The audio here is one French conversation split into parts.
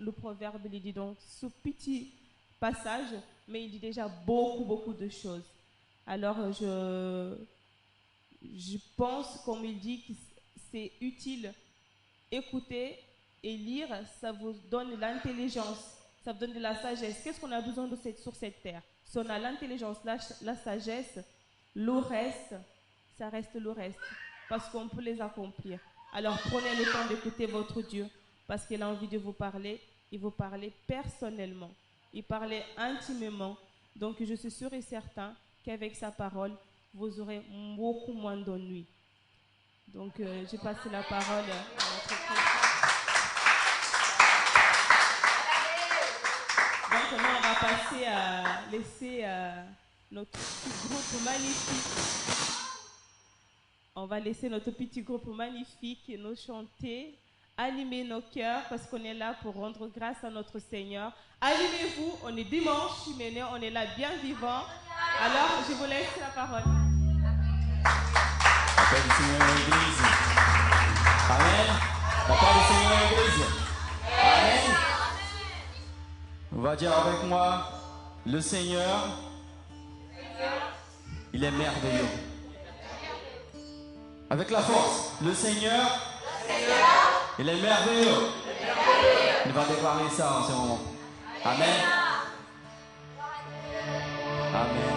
le proverbe, il dit donc ce petit passage, mais il dit déjà beaucoup de choses. Alors, je pense, comme il dit, que c'est utile écouter et lire, ça vous donne l'intelligence, ça vous donne de la sagesse. Qu'est-ce qu'on a besoin sur cette terre? Si on a l'intelligence, la sagesse, le reste, ça reste le reste, parce qu'on peut les accomplir. Alors prenez le temps d'écouter votre Dieu, parce qu'il a envie de vous parler. Il vous parler personnellement, il parlait intimement. Donc je suis sûr et certain qu'avec sa parole, vous aurez beaucoup moins d'ennuis. Donc je passe la parole à notre Christ. Donc maintenant, on va passer à laisser notre petit groupe magnifique. On va laisser notre petit groupe magnifique nous chanter, animer nos cœurs, parce qu'on est là pour rendre grâce à notre Seigneur. Animez-vous, on est dimanche, mais on est là bien vivant. Alors, je vous laisse la parole. La paix du Seigneur à l'Église. Amen. La paix du Seigneur à l'Église. Amen. On va dire avec moi, le Seigneur, il est merveilleux. Avec la force, le Seigneur, il est merveilleux. Il va déclarer ça en ce moment. Amen. Amen.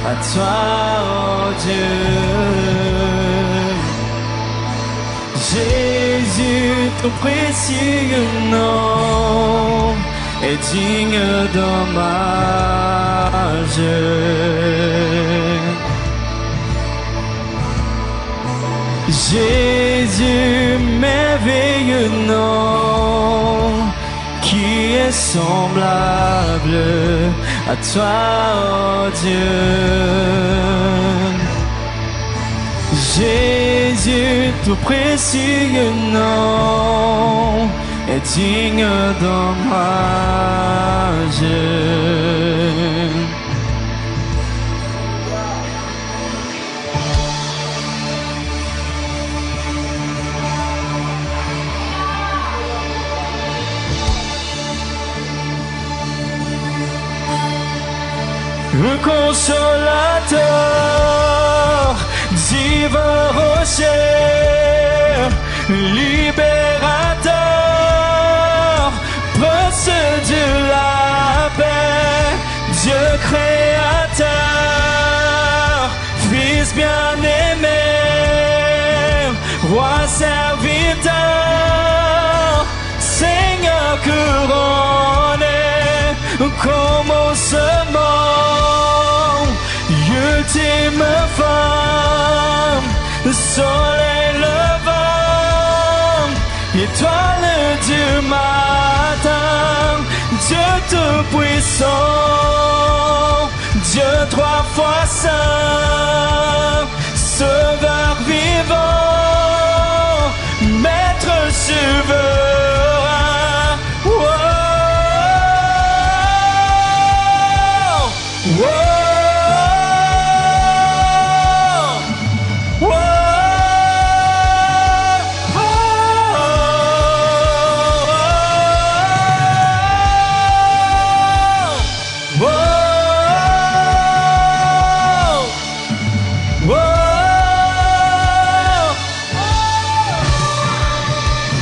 à toi, oh Dieu. Jésus, ton précieux nom est digne d'hommage. Jésus, merveilleux nom, qui est semblable à toi, oh Dieu. Jésus, ton précieux nom est digne d'hommage. Le consolateur, divin rocher, libérateur, prince de la paix, Dieu créateur, Fils bien-aimé, Roi serviteur, Seigneur couronné, commencement, ultime femme, soleil levant, étoile du matin, Dieu tout-puissant, Dieu trois fois saint, sauveur vivant, maître souverain.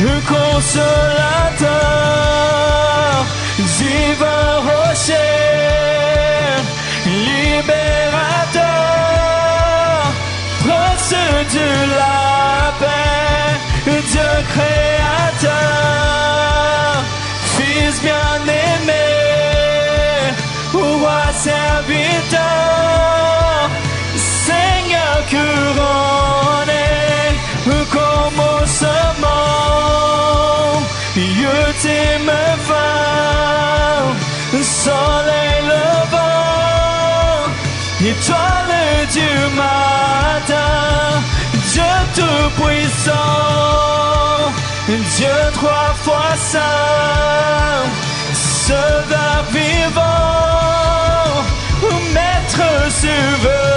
Le consolateur, divin rocher, libérateur, prince de la paix, Dieu créateur, Fils bien-aimé, Roi serviteur, Seigneur couronné, commencement, ultime fin, soleil levant, étoile du matin, Dieu tout-puissant, Dieu trois fois saint, sauveur vivant, maître souverain.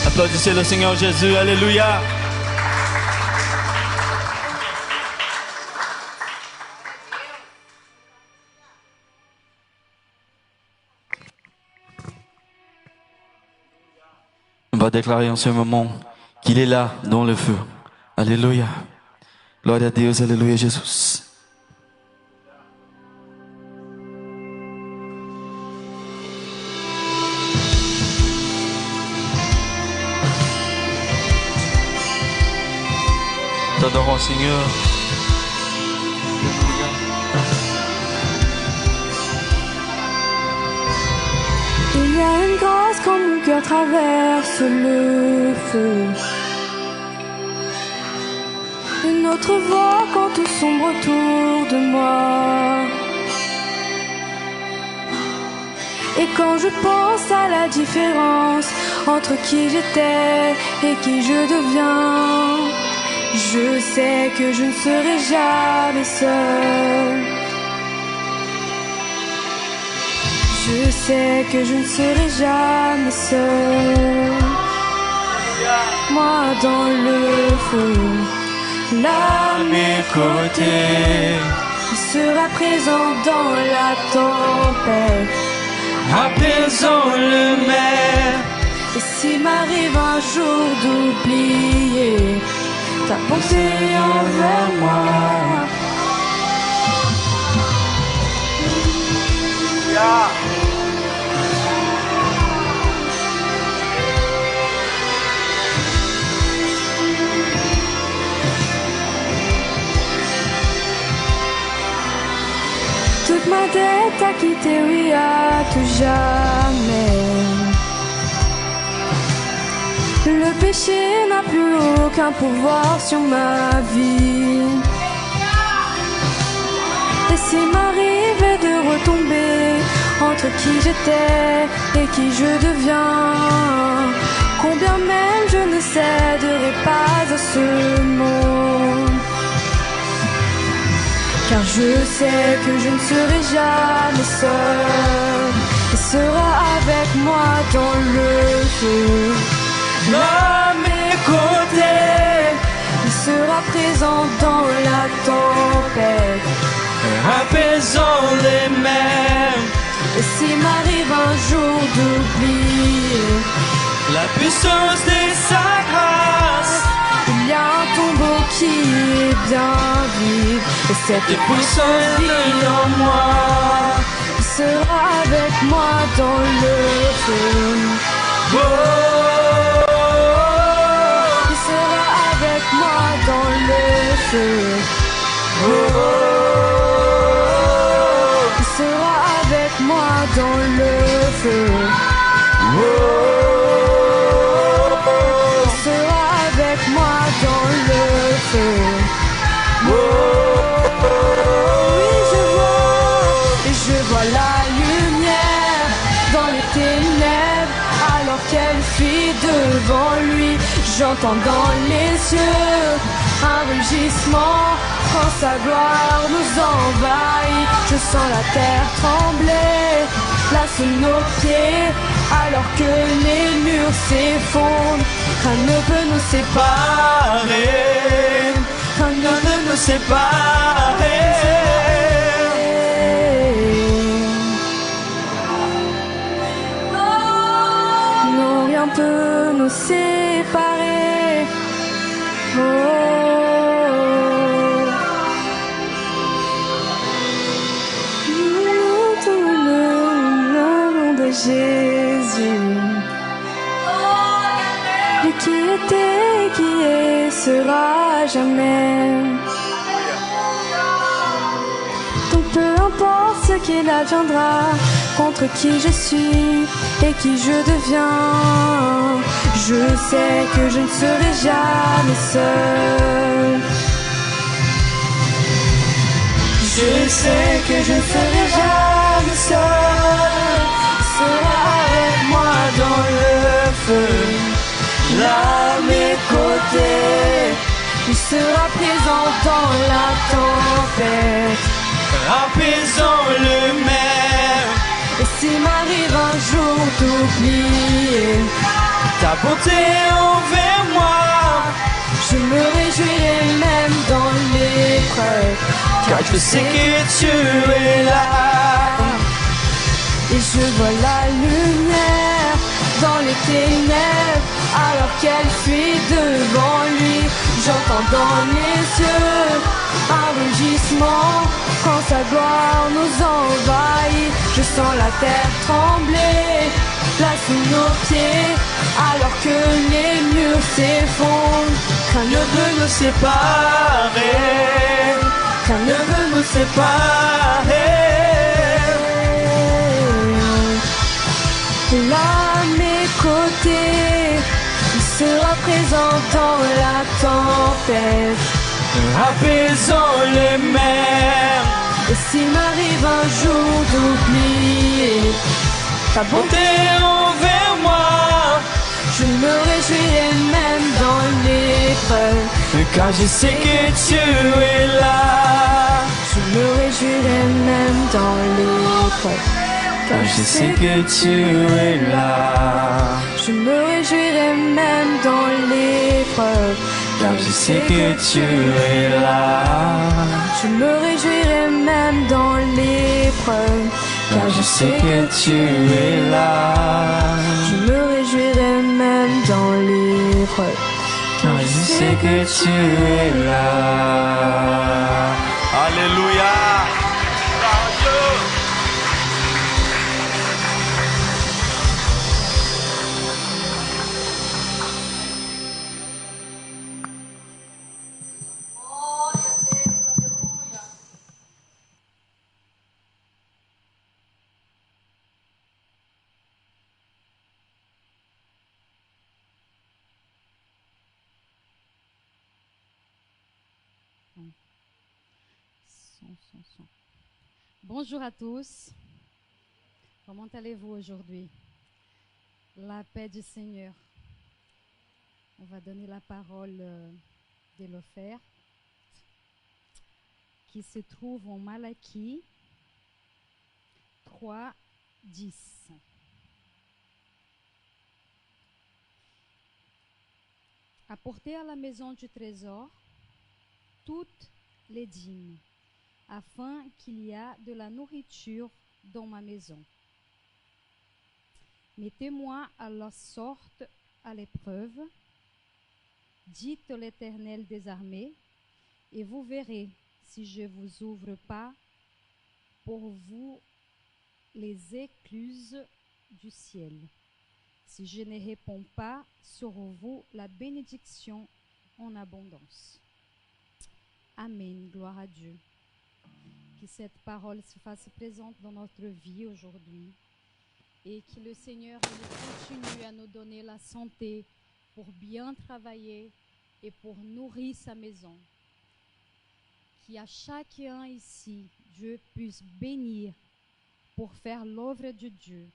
Applaudissez le Seigneur Jésus, alléluia. On va déclarer en ce moment qu'il est là dans le feu. Alléluia. Gloire à Dieu, alléluia Jésus. T'adorons Seigneur. Il y a une grâce quand mon cœur traverse le feu. Une autre voix quand tout sombre autour de moi. Et quand je pense à la différence entre qui j'étais et qui je deviens, je sais que je ne serai jamais seule. Je sais que je ne serai jamais seule. Moi dans le feu, là à mes côtés, il sera présent dans la tempête, Apaisons le mer. et s'il m'arrive un jour d'oublier ta bonté envers moi, toute ma dette acquittée, oui, à tout jamais. Le péché n'a plus aucun pouvoir sur ma vie. Et s'il m'arrivait de retomber entre qui j'étais et qui je deviens, combien même je ne céderai pas à ce monde. Car je sais que je ne serai jamais seul. Il sera avec moi dans le feu. À mes côtés, il sera présent dans la tempête, apaisant les mers. et s'il m'arrive un jour d'oublier La puissance de sa grâce, il y a un tombeau qui est bien vide, et cette puissance vit en moi. Il sera avec moi dans le feu. oh, Il sera avec moi dans le feu. Il sera avec moi dans le feu. Il sera avec moi dans le feu. Oui, je vois la lumière dans les ténèbres, alors qu'elle fuit devant lui. J'entends dans les cieux un rugissement quand sa gloire nous envahit. Je sens la terre trembler là sous nos pieds, alors que les murs s'effondrent. Rien ne peut nous séparer. Rien ne peut nous séparer. Non, rien peut nous séparer. Oh. Le nom de Jésus. Lui qui était, qui est, sera jamais. Donc peu importe ce qu'il adviendra, contre qui je suis et qui je deviens, je sais que je ne serai jamais seul. Je sais que je ne serai jamais seul. Il sera avec moi dans le feu, là à mes côtés. Il sera présent dans la tempête, apaisant le mer. et s'il m'arrive un jour d'oublier Ta bonté envers moi, je me réjouirai même dans l'épreuve, car je sais que tu es là. et je vois la lumière dans les ténèbres, alors qu'elle fuit devant lui. J'entends dans les cieux un rugissement quand sa gloire nous envahit. Je sens la terre trembler là sous nos pieds, alors que les murs s'effondrent. Rien ne peut nous séparer. Rien ne peut nous séparer. Là à mes côtés, il sera présent dans la tempête, apaisant les mers. et s'il m'arrive un jour d'oublier ta bonté envers moi, je me réjouirai même dans l'épreuve, Car je sais que tu es là. je me réjouirai même dans l'épreuve, Car je sais que tu es là. je me réjouirai même dans l'épreuve, Car je sais que tu es là. je me réjouirai même dans l'épreuve, Car je sais que tu es là. je me réjouirai même dans l'épreuve, Car je sais que tu es là. Alléluia. Bonjour à tous. Comment allez-vous aujourd'hui? La paix du Seigneur. On va donner la parole de l'offert qui se trouve en Malachie 3, 10. Apportez à la maison du trésor toutes les dîmes, afin qu'il y ait de la nourriture dans ma maison. Mettez-moi à la sorte à l'épreuve, dit l'Éternel des armées, et vous verrez si je vous ouvre pas pour vous les écluses du ciel, si je ne réponds pas sur vous la bénédiction en abondance. Amen, gloire à Dieu. Que cette parole se fasse présente dans notre vie aujourd'hui et que le Seigneur continue à nous donner la santé pour bien travailler et pour nourrir sa maison. Qu'à chacun ici, Dieu puisse bénir pour faire l'œuvre de Dieu,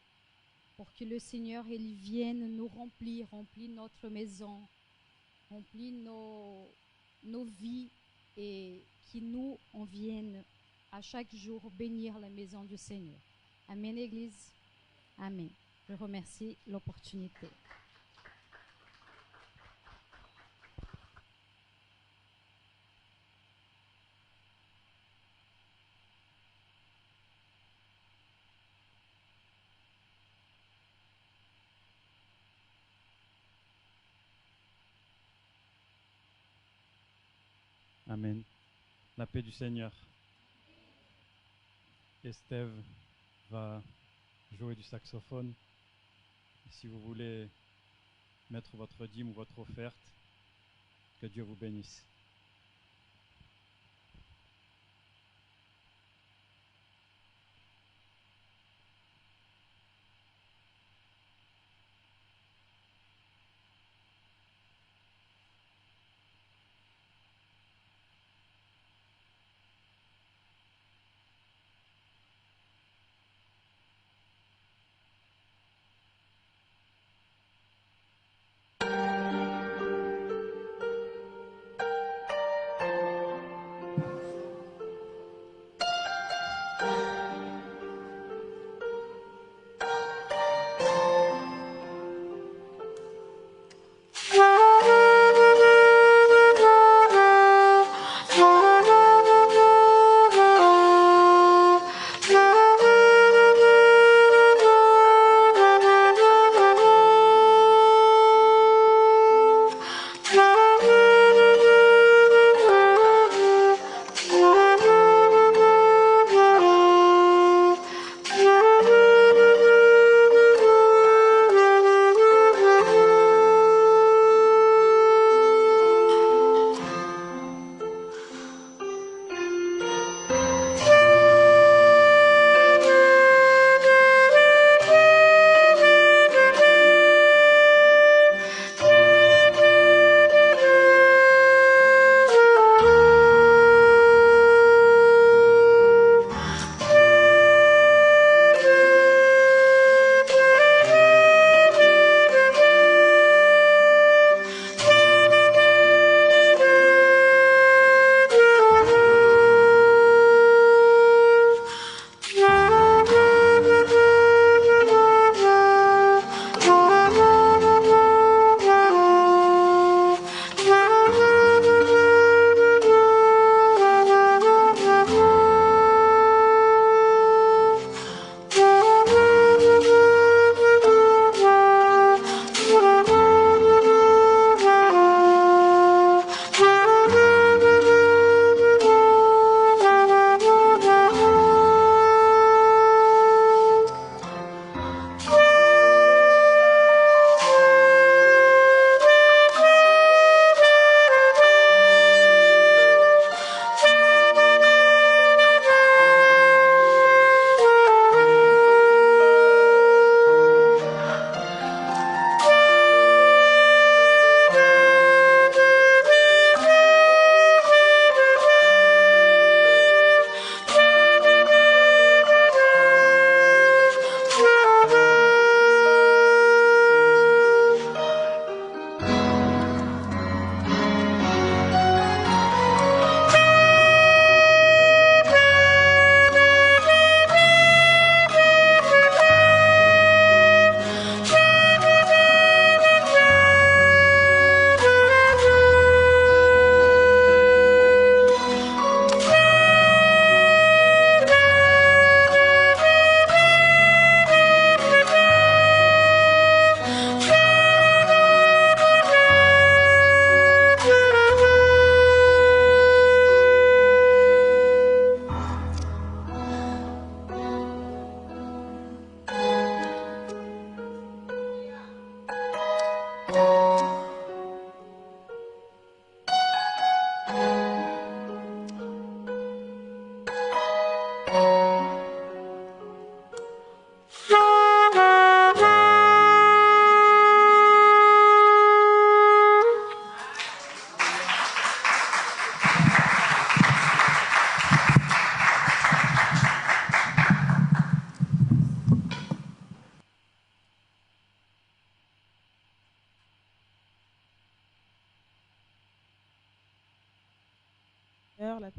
pour que le Seigneur il vienne nous remplir notre maison, remplir nos vies et qui nous en viennent à chaque jour bénir la maison du Seigneur. Amen, Église. Amen. Je remercie l'opportunité. Amen. La paix du Seigneur. Estève va jouer du saxophone. Si vous voulez mettre votre dîme ou votre offerte, que Dieu vous bénisse.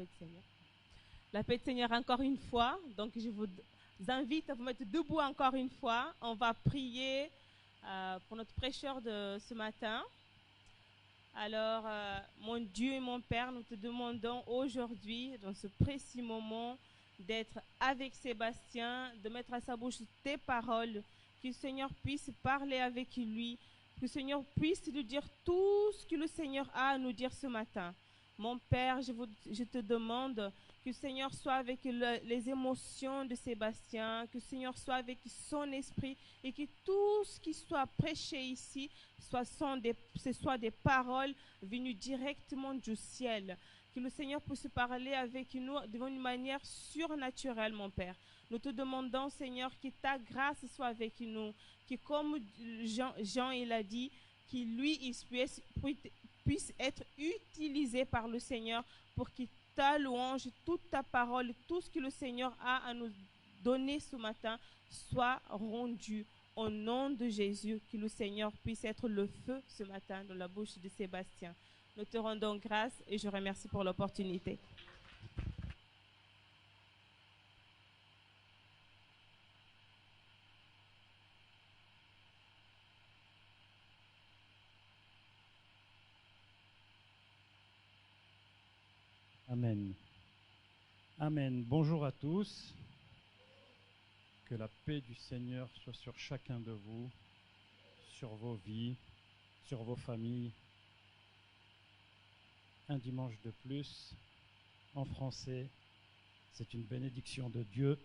paix du Seigneur. La paix du Seigneur encore une fois. Donc je vous invite à vous mettre debout encore une fois. On va prier pour notre prêcheur de ce matin. Alors, mon Dieu et mon Père, nous te demandons aujourd'hui, dans ce précis moment, d'être avec Sébastien, de mettre à sa bouche tes paroles, que le Seigneur puisse parler avec lui, que le Seigneur puisse lui dire tout ce que le Seigneur a à nous dire ce matin. Mon Père, je te demande que le Seigneur soit avec les émotions de Sébastien, que le Seigneur soit avec son esprit et que tout ce qui soit prêché ici, ce soit des paroles venues directement du ciel. Que le Seigneur puisse parler avec nous d'une manière surnaturelle, mon Père. Nous te demandons, Seigneur, que ta grâce soit avec nous, que comme Jean il a dit, qu'il lui il puisse être utilisé par le Seigneur pour que ta louange, toute ta parole, tout ce que le Seigneur a à nous donner ce matin soit rendu au nom de Jésus, que le Seigneur puisse être le feu ce matin dans la bouche de Sébastien. Nous te rendons grâce et je remercie pour l'opportunité. Amen. Amen. Bonjour à tous. Que la paix du Seigneur soit sur chacun de vous, sur vos vies, sur vos familles. Un dimanche de plus, en français, c'est une bénédiction de Dieu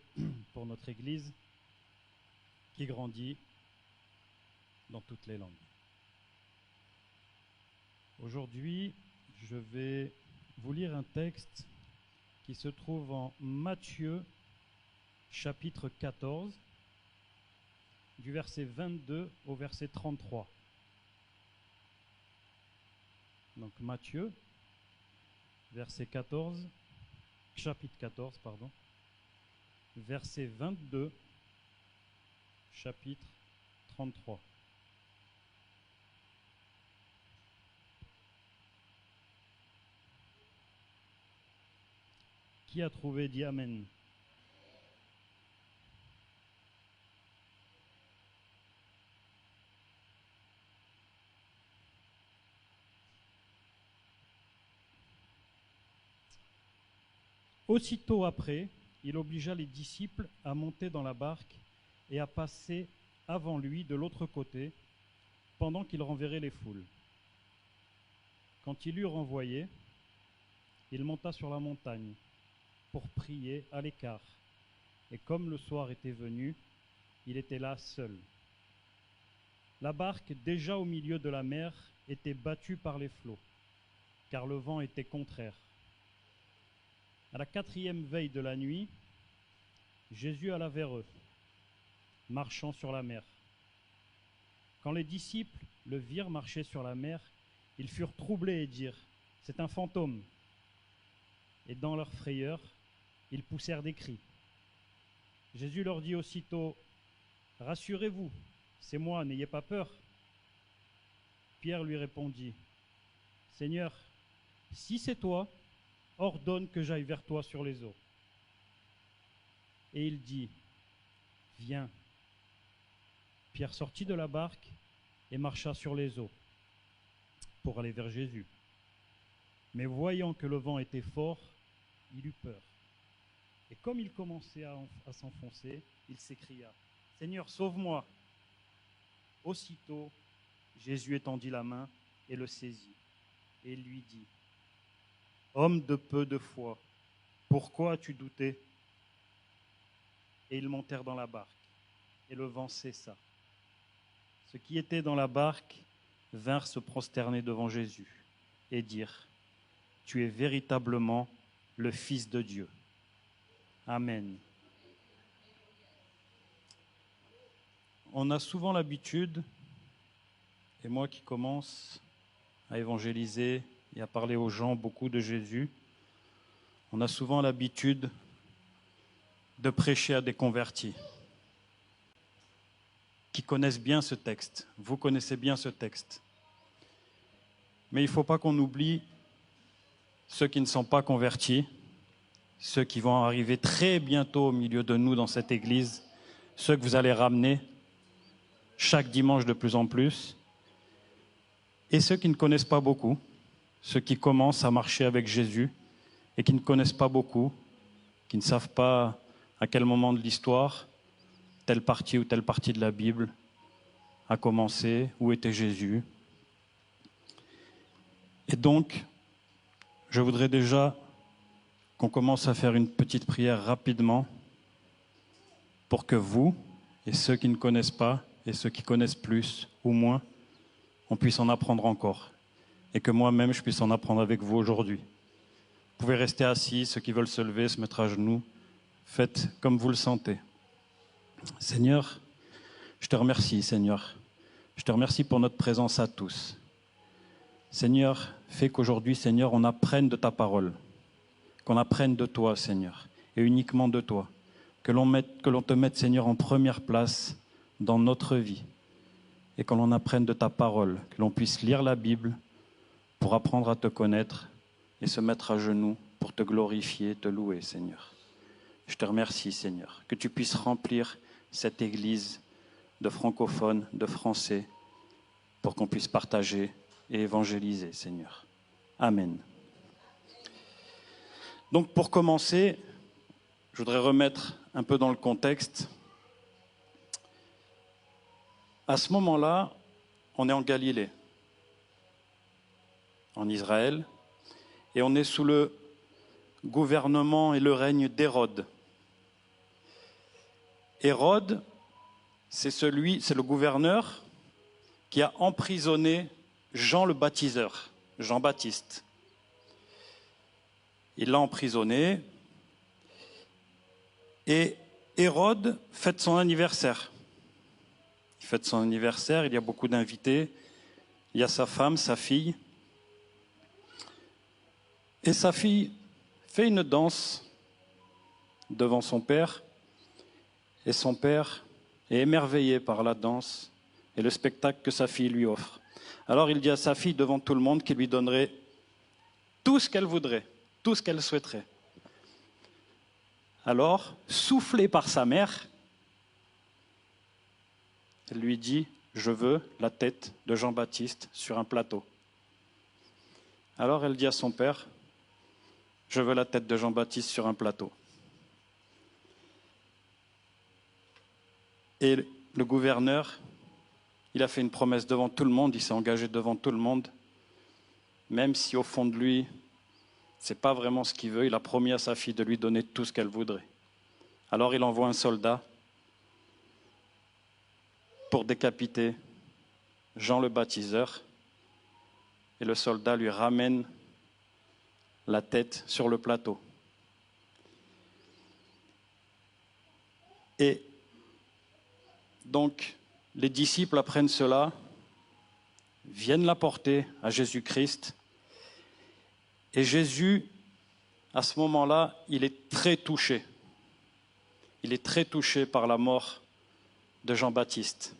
pour notre Église qui grandit dans toutes les langues. Aujourd'hui, je vais vous lire un texte qui se trouve en Matthieu, chapitre 14, du verset 22 au verset 33. Donc Matthieu, verset 14, chapitre 14, pardon, verset 22, chapitre 33. Qui a trouvé, dit Amen. Aussitôt après, il obligea les disciples à monter dans la barque et à passer avant lui de l'autre côté, pendant qu'il renverrait les foules. Quand il eut renvoyé, il monta sur la montagne pour prier à l'écart. Et comme le soir était venu, il était là seul. La barque, déjà au milieu de la mer, était battue par les flots, car le vent était contraire. À la 4e veille de la nuit, Jésus alla vers eux, marchant sur la mer. Quand les disciples le virent marcher sur la mer, ils furent troublés et dirent « C'est un fantôme !» Et dans leur frayeur, ils poussèrent des cris. Jésus leur dit aussitôt « Rassurez-vous, c'est moi, n'ayez pas peur. » Pierre lui répondit « Seigneur, si c'est toi, ordonne que j'aille vers toi sur les eaux. » Et il dit « Viens. » Pierre sortit de la barque et marcha sur les eaux pour aller vers Jésus. Mais voyant que le vent était fort, il eut peur. Et comme il commençait à s'enfoncer, il s'écria « Seigneur, sauve-moi !» Aussitôt, Jésus étendit la main et le saisit, et lui dit « Homme de peu de foi, pourquoi as-tu douté ?» Et ils montèrent dans la barque, et le vent cessa. Ceux qui étaient dans la barque vinrent se prosterner devant Jésus et dirent « Tu es véritablement le Fils de Dieu. » Amen. On a souvent l'habitude, et moi qui commence à évangéliser et à parler aux gens beaucoup de Jésus, on a souvent l'habitude de prêcher à des convertis qui connaissent bien ce texte. Vous connaissez bien ce texte. Mais il ne faut pas qu'on oublie ceux qui ne sont pas convertis ceux qui vont arriver très bientôt au milieu de nous dans cette église, ceux que vous allez ramener chaque dimanche de plus en plus, et ceux qui ne connaissent pas beaucoup, ceux qui commencent à marcher avec Jésus et qui ne connaissent pas beaucoup, qui ne savent pas à quel moment de l'histoire, telle partie ou telle partie de la Bible a commencé, où était Jésus. Et donc, je voudrais déjà qu'on commence à faire une petite prière rapidement pour que vous, et ceux qui ne connaissent pas, et ceux qui connaissent plus ou moins, on puisse en apprendre encore. Et que moi-même, je puisse en apprendre avec vous aujourd'hui. Vous pouvez rester assis, ceux qui veulent se lever, se mettre à genoux. Faites comme vous le sentez. Seigneur, je te remercie, Seigneur. Je te remercie pour notre présence à tous. Seigneur, fais qu'aujourd'hui, Seigneur, on apprenne de ta parole. Qu'on apprenne de toi, Seigneur, et uniquement de toi. Que l'on te mette, Seigneur, en première place dans notre vie. Et que l'on apprenne de ta parole. Que l'on puisse lire la Bible pour apprendre à te connaître et se mettre à genoux pour te glorifier, te louer, Seigneur. Je te remercie, Seigneur, que tu puisses remplir cette église de francophones, de français, pour qu'on puisse partager et évangéliser, Seigneur. Amen. Donc pour commencer, je voudrais remettre un peu dans le contexte. À ce moment-là, on est en Galilée, en Israël, et on est sous le gouvernement et le règne d'Hérode. Hérode, c'est le gouverneur qui a emprisonné Jean le baptiseur, Jean-Baptiste. Il l'a emprisonné et Hérode fête son anniversaire. Il fête son anniversaire, il y a beaucoup d'invités, il y a sa femme, sa fille. Et sa fille fait une danse devant son père et son père est émerveillé par la danse et le spectacle que sa fille lui offre. Alors il dit à sa fille devant tout le monde qu'il lui donnerait tout ce qu'elle voudrait, tout ce qu'elle souhaiterait. Alors, soufflée par sa mère, elle lui dit « Je veux la tête de Jean-Baptiste sur un plateau ». Alors elle dit à son père « Je veux la tête de Jean-Baptiste sur un plateau ». Et le gouverneur, il a fait une promesse devant tout le monde, il s'est engagé devant tout le monde, même si au fond de lui, ce n'est pas vraiment ce qu'il veut, il a promis à sa fille de lui donner tout ce qu'elle voudrait. Alors il envoie un soldat pour décapiter Jean le baptiseur, et le soldat lui ramène la tête sur le plateau. Et donc, les disciples apprennent cela, viennent l'apporter à Jésus-Christ. Et Jésus, à ce moment-là, il est très touché. Il est très touché par la mort de Jean-Baptiste.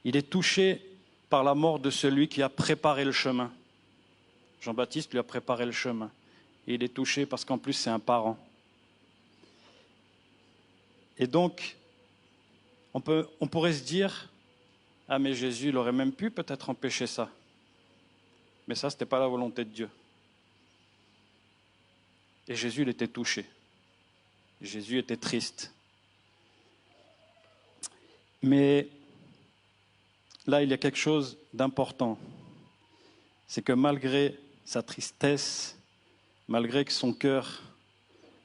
Il est touché par la mort de celui qui a préparé le chemin. Jean-Baptiste lui a préparé le chemin. Et il est touché parce qu'en plus, c'est un parent. Et donc, on pourrait se dire, ah mais Jésus, il aurait même pu peut-être empêcher ça. Mais ça, ce n'était pas la volonté de Dieu. Et Jésus, il était touché. Jésus était triste. Mais là, il y a quelque chose d'important. C'est que malgré sa tristesse, malgré que son cœur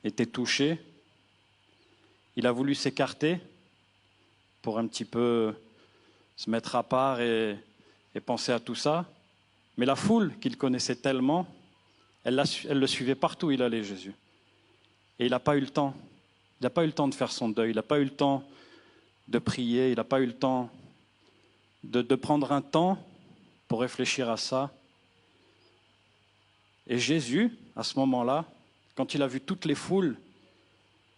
était touché, il a voulu s'écarter pour un petit peu se mettre à part et penser à tout ça. Mais la foule qu'il connaissait tellement, elle le suivait partout où il allait, Jésus. Et il n'a pas eu le temps. Il n'a pas eu le temps de faire son deuil. Il n'a pas eu le temps de prier. Il n'a pas eu le temps de prendre un temps pour réfléchir à ça. Et Jésus, à ce moment-là, quand il a vu toutes les foules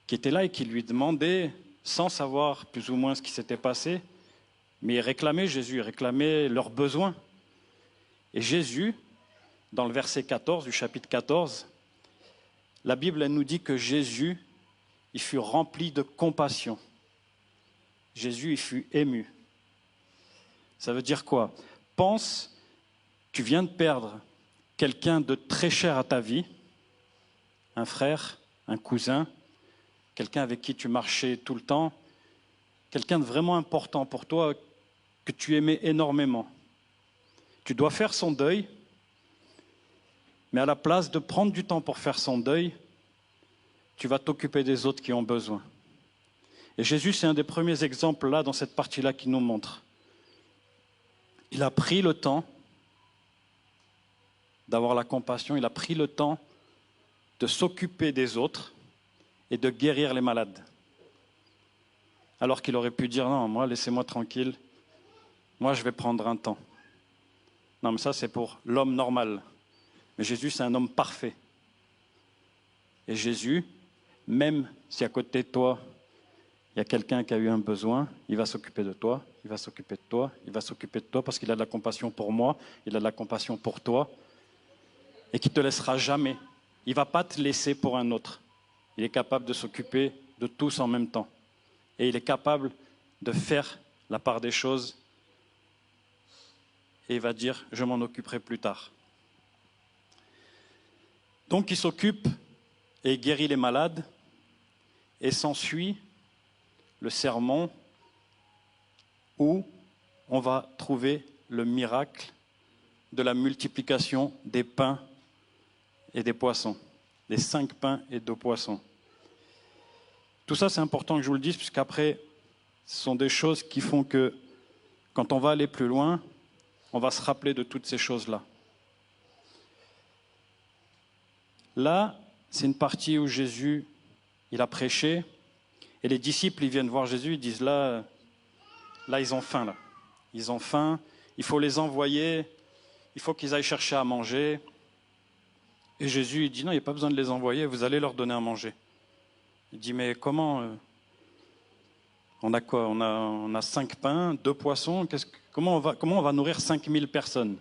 qui étaient là et qui lui demandaient, sans savoir plus ou moins ce qui s'était passé, mais ils réclamaient Jésus, ils réclamaient leurs besoins. Et Jésus, dans le verset 14 du chapitre 14, la Bible elle nous dit que Jésus, il fut rempli de compassion. Jésus, il fut ému. Ça veut dire quoi? Pense, tu viens de perdre quelqu'un de très cher à ta vie, un frère, un cousin, quelqu'un avec qui tu marchais tout le temps, quelqu'un de vraiment important pour toi, que tu aimais énormément. Tu dois faire son deuil, mais à la place de prendre du temps pour faire son deuil, tu vas t'occuper des autres qui ont besoin. Et Jésus, c'est un des premiers exemples là, dans cette partie-là, qui nous montre. Il a pris le temps d'avoir la compassion, il a pris le temps de s'occuper des autres et de guérir les malades. Alors qu'il aurait pu dire, non, moi, laissez-moi tranquille, moi, je vais prendre un temps. Non, mais ça, c'est pour l'homme normal. Mais Jésus, c'est un homme parfait. Et Jésus, même si à côté de toi, il y a quelqu'un qui a eu un besoin, il va s'occuper de toi, il va s'occuper de toi, il va s'occuper de toi parce qu'il a de la compassion pour moi, il a de la compassion pour toi et qu'il ne te laissera jamais. Il ne va pas te laisser pour un autre. Il est capable de s'occuper de tous en même temps. Et il est capable de faire la part des choses et il va dire « je m'en occuperai plus tard ». Donc il s'occupe et il guérit les malades et s'ensuit le sermon où on va trouver le miracle de la multiplication des pains et des poissons, les 5 pains et 2 poissons. Tout ça, c'est important que je vous le dise, puisqu'après, ce sont des choses qui font que, quand on va aller plus loin, on va se rappeler de toutes ces choses-là. Là, c'est une partie où Jésus, il a prêché, et les disciples, ils viennent voir Jésus, ils disent là, ils ont faim, là. Ils ont faim, il faut les envoyer, il faut qu'ils aillent chercher à manger. Et Jésus, il dit non, il n'y a pas besoin de les envoyer, vous allez leur donner à manger. Il dit mais comment on a quoi? On a 5 pains, 2 poissons, comment on va nourrir 5000 personnes?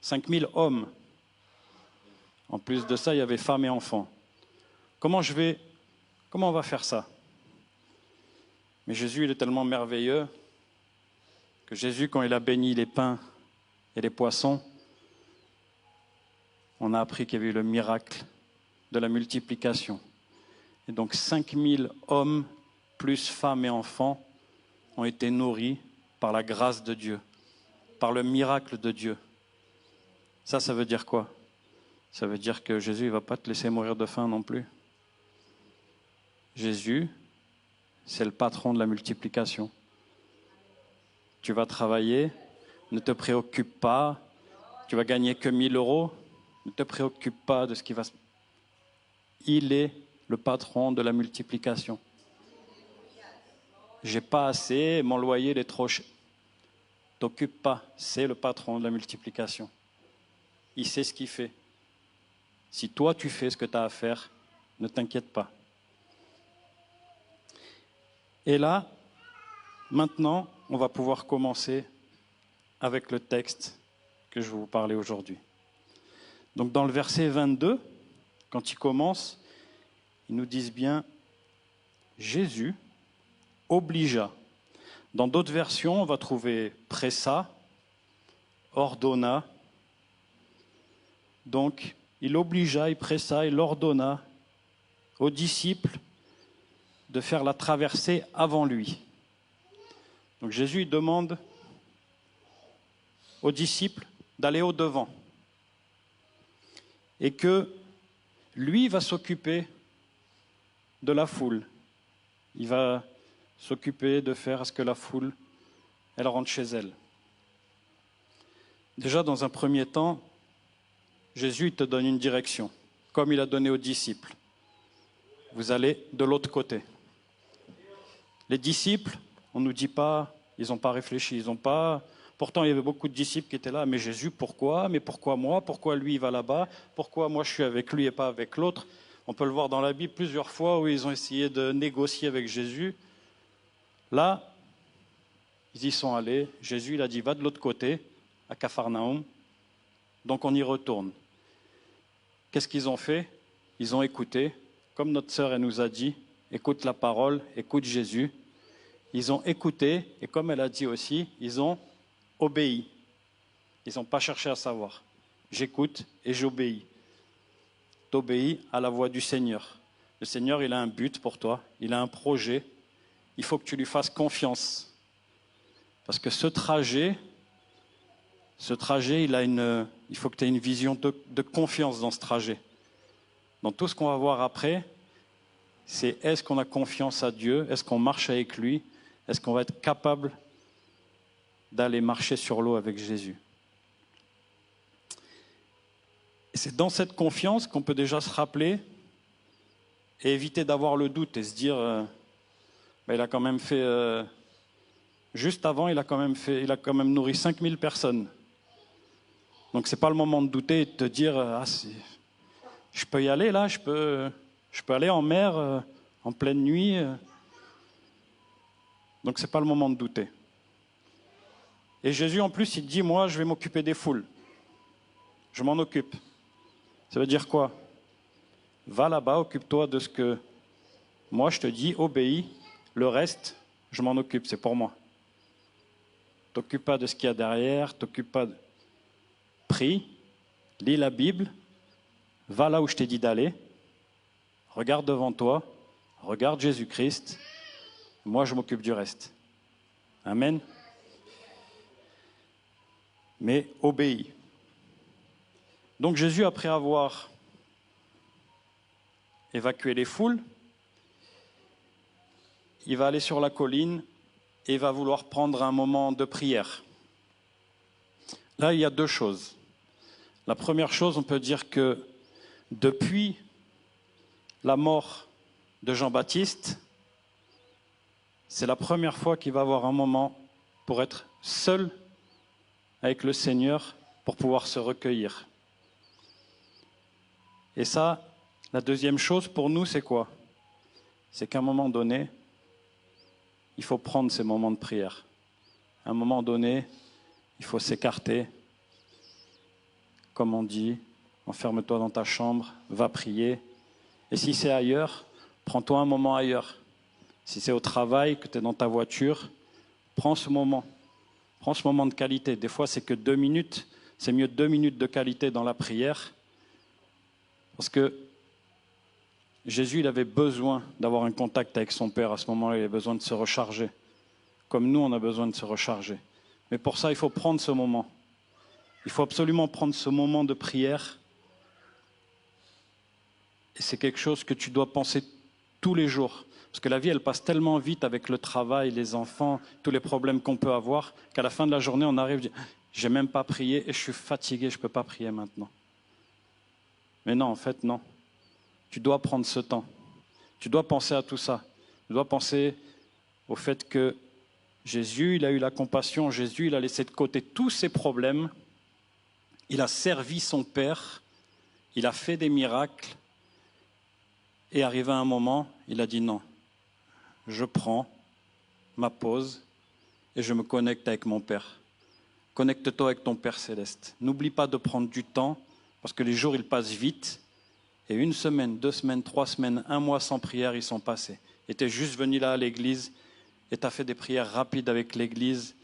5000 hommes. En plus de ça, il y avait femmes et enfants. Comment on va faire ça? Mais Jésus, il est tellement merveilleux que Jésus, quand il a béni les pains et les poissons, on a appris qu'il y avait eu le miracle de la multiplication. Et donc 5000 hommes, plus femmes et enfants, ont été nourris par la grâce de Dieu, par le miracle de Dieu. Ça veut dire quoi? Ça veut dire que Jésus ne va pas te laisser mourir de faim non plus. Jésus, c'est le patron de la multiplication. Tu vas travailler, ne te préoccupe pas, tu vas gagner que 1000 €, ne te préoccupe pas de ce qui va se... Il est le patron de la multiplication. J'ai pas assez, mon loyer il est trop cher. T'occupe pas, c'est le patron de la multiplication. Il sait ce qu'il fait. Si toi tu fais ce que tu as à faire, ne t'inquiète pas. Et là, maintenant, on va pouvoir commencer avec le texte que je vais vous parler aujourd'hui. Donc dans le verset 22, quand il commence, ils nous disent bien « Jésus obligea ». Dans d'autres versions, on va trouver « pressa »,« ordonna ». Donc, il obligea, il pressa, il ordonna aux disciples de faire la traversée avant lui. Donc Jésus demande aux disciples d'aller au-devant et que lui va s'occuper de la foule. Il va s'occuper de faire à ce que la foule, elle rentre chez elle. Déjà, dans un premier temps, Jésus il te donne une direction, comme il a donné aux disciples. Vous allez de l'autre côté. Les disciples, on ne nous dit pas, ils n'ont pas réfléchi, ils n'ont pas... Pourtant, il y avait beaucoup de disciples qui étaient là. Mais Jésus, pourquoi? Mais pourquoi moi? Pourquoi lui, il va là-bas? Pourquoi moi, je suis avec lui et pas avec l'autre? On peut le voir dans la Bible plusieurs fois où ils ont essayé de négocier avec Jésus. Là, ils y sont allés. Jésus, il a dit, va de l'autre côté, à Capharnaüm. Donc, on y retourne. Qu'est-ce qu'ils ont fait? ils ont écouté, comme notre sœur elle nous a dit, écoute la parole, écoute Jésus. Ils ont écouté et comme elle a dit aussi, ils ont obéi. Ils n'ont pas cherché à savoir. J'écoute et j'obéis. T'obéis à la voix du Seigneur. Le Seigneur, il a un but pour toi, il a un projet. Il faut que tu lui fasses confiance. Parce que ce trajet, il faut que tu aies une vision de confiance dans ce trajet. Dans tout ce qu'on va voir après, c'est est-ce qu'on a confiance à Dieu, est-ce qu'on marche avec lui, est-ce qu'on va être capable d'aller marcher sur l'eau avec Jésus. Et c'est dans cette confiance qu'on peut déjà se rappeler et éviter d'avoir le doute et se dire il a quand même fait juste avant il a quand même nourri 5000 personnes. Donc c'est pas le moment de douter et de te dire je peux y aller là, je peux aller en mer en pleine nuit. Donc c'est pas le moment de douter. Et Jésus en plus il dit moi je vais m'occuper des foules. Je m'en occupe. Ça veut dire quoi? Va là-bas, occupe-toi de ce que moi je te dis, obéis, le reste, je m'en occupe, c'est pour moi. T'occupe pas de ce qu'il y a derrière, t'occupe pas de... Prie, lis la Bible, va là où je t'ai dit d'aller, regarde devant toi, regarde Jésus-Christ, moi je m'occupe du reste. Amen. Mais obéis. Donc Jésus, après avoir évacué les foules, il va aller sur la colline et va vouloir prendre un moment de prière. Là, il y a deux choses. La première chose, on peut dire que depuis la mort de Jean-Baptiste, c'est la première fois qu'il va avoir un moment pour être seul avec le Seigneur, pour pouvoir se recueillir. Et ça, la deuxième chose pour nous, c'est quoi? C'est qu'à un moment donné, il faut prendre ces moments de prière. À un moment donné, il faut s'écarter. Comme on dit, enferme-toi dans ta chambre, va prier. Et si c'est ailleurs, prends-toi un moment ailleurs. Si c'est au travail, que tu es dans ta voiture, prends ce moment. Prends ce moment de qualité. Des fois, c'est que 2 minutes. C'est mieux 2 minutes de qualité dans la prière. Parce que Jésus, il avait besoin d'avoir un contact avec son Père. À ce moment-là, il avait besoin de se recharger. Comme nous, on a besoin de se recharger. Mais pour ça, il faut prendre ce moment. Il faut absolument prendre ce moment de prière. Et c'est quelque chose que tu dois penser tous les jours. Parce que la vie, elle passe tellement vite avec le travail, les enfants, tous les problèmes qu'on peut avoir, qu'à la fin de la journée, on arrive, j'ai même pas prié et je suis fatigué, je ne peux pas prier maintenant. Mais non, en fait, non. Tu dois prendre ce temps. Tu dois penser à tout ça. Tu dois penser au fait que Jésus, il a eu la compassion. Jésus, il a laissé de côté tous ses problèmes. Il a servi son Père. Il a fait des miracles. Et arrivé à un moment, il a dit non. Je prends ma pause et je me connecte avec mon Père. Connecte-toi avec ton Père céleste. N'oublie pas de prendre du temps. Parce que les jours, ils passent vite. Et 1 semaine, 2 semaines, 3 semaines, 1 mois sans prière, ils sont passés. Et tu es juste venu là à l'église et tu as fait des prières rapides avec l'église.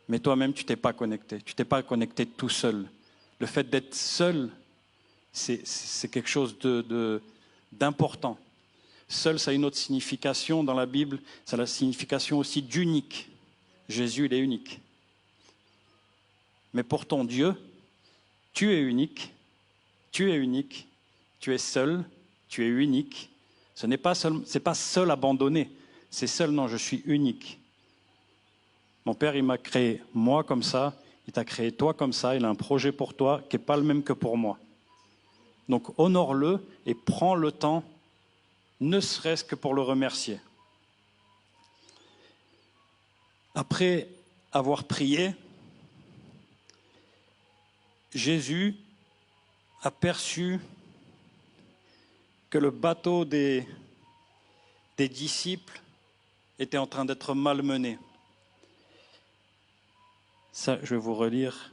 Mais toi-même, tu t'es pas connecté. Tu t'es pas connecté tout seul. Le fait d'être seul, c'est quelque chose d'important. Seul, ça a une autre signification dans la Bible. Ça a la signification aussi d'unique. Jésus, il est unique. Mais pour ton Dieu, tu es unique, tu es seul, tu es unique. Ce n'est pas seul abandonné, c'est seul, non, je suis unique. Mon Père, il m'a créé moi comme ça, il t'a créé toi comme ça, il a un projet pour toi qui n'est pas le même que pour moi. Donc honore-le et prends le temps, ne serait-ce que pour le remercier. Après avoir prié, Jésus a perçu que le bateau des disciples était en train d'être malmené. Ça, je vais vous relire.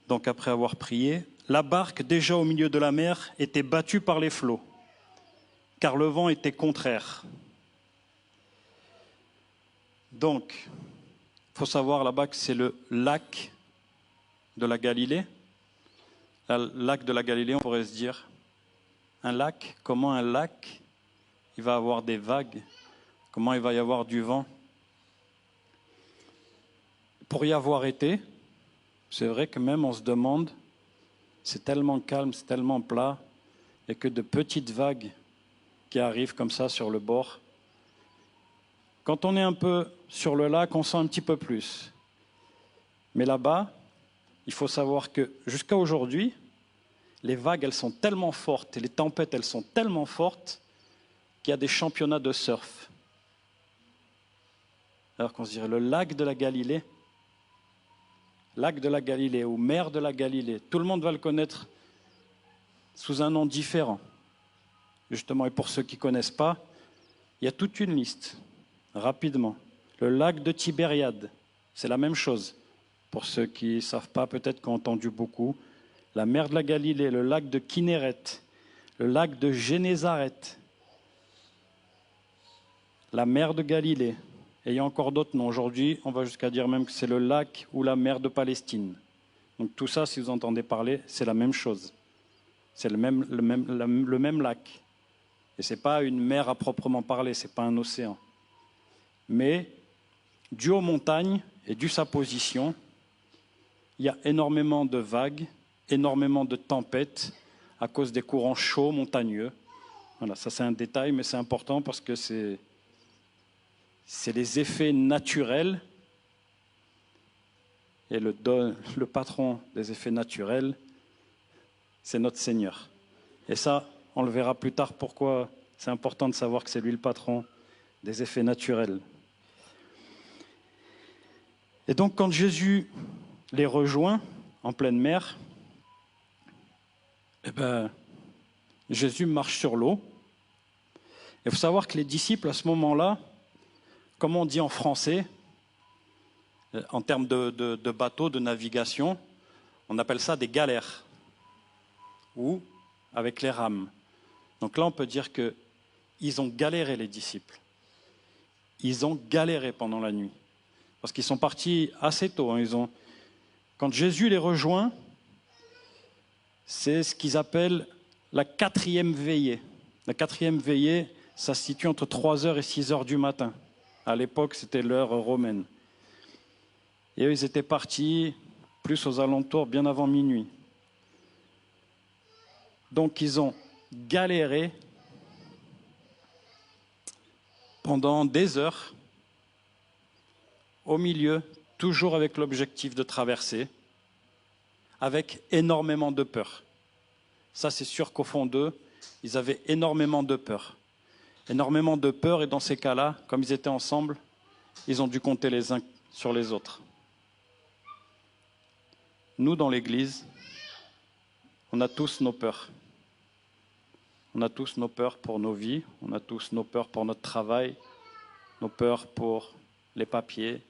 Donc après avoir prié, la barque, déjà au milieu de la mer, était battue par les flots, car le vent était contraire. Donc, il faut savoir là-bas que c'est le lac de la Galilée. Le lac de la Galilée, on pourrait se dire, un lac, comment un lac, il va avoir des vagues, comment il va y avoir du vent. Pour y avoir été, c'est vrai que même on se demande, c'est tellement calme, c'est tellement plat, il n'y a que de petites vagues qui arrivent comme ça sur le bord. Quand on est un peu sur le lac, on sent un petit peu plus. Mais là-bas, il faut savoir que jusqu'à aujourd'hui, les vagues, elles sont tellement fortes et les tempêtes, elles sont tellement fortes qu'il y a des championnats de surf. Alors qu'on se dirait le lac de la Galilée, ou mer de la Galilée, tout le monde va le connaître sous un nom différent. Justement, et pour ceux qui ne connaissent pas, il y a toute une liste, rapidement. Le lac de Tibériade, c'est la même chose. Pour ceux qui ne savent pas, peut-être qui ont entendu beaucoup. La mer de la Galilée, le lac de Kinéret, le lac de Génézareth, la mer de Galilée. Et il y a encore d'autres noms. Aujourd'hui, on va jusqu'à dire même que c'est le lac ou la mer de Palestine. Donc tout ça, si vous entendez parler, c'est la même chose. C'est le même lac. Et ce n'est pas une mer à proprement parler, ce n'est pas un océan. Mais, dû aux montagnes et dû à sa position, il y a énormément de vagues, énormément de tempêtes à cause des courants chauds montagneux. Voilà, ça c'est un détail, mais c'est important parce que c'est les effets naturels. Et le patron des effets naturels, c'est notre Seigneur. Et ça, on le verra plus tard pourquoi c'est important de savoir que c'est lui le patron des effets naturels. Et donc quand Jésus les rejoint en pleine mer, Jésus marche sur l'eau. Il faut savoir que les disciples à ce moment-là, comme on dit en français, en termes de bateau, de navigation, on appelle ça des galères, ou avec les rames. Donc là, on peut dire qu'ils ont galéré, les disciples. Ils ont galéré pendant la nuit. Parce qu'ils sont partis assez tôt. Quand Jésus les rejoint, c'est ce qu'ils appellent la 4e veillée. La 4e veillée, ça se situe entre 3h et 6h du matin. À l'époque, c'était l'heure romaine. Et eux, ils étaient partis plus aux alentours, bien avant minuit. Donc, ils ont galéré pendant des heures, au milieu, toujours avec l'objectif de traverser, avec énormément de peur. Ça, c'est sûr qu'au fond d'eux, ils avaient énormément de peur. Énormément de peur, et dans ces cas-là, comme ils étaient ensemble, ils ont dû compter les uns sur les autres. Nous, dans l'Église, on a tous nos peurs. On a tous nos peurs pour nos vies, on a tous nos peurs pour notre travail, nos peurs pour les papiers.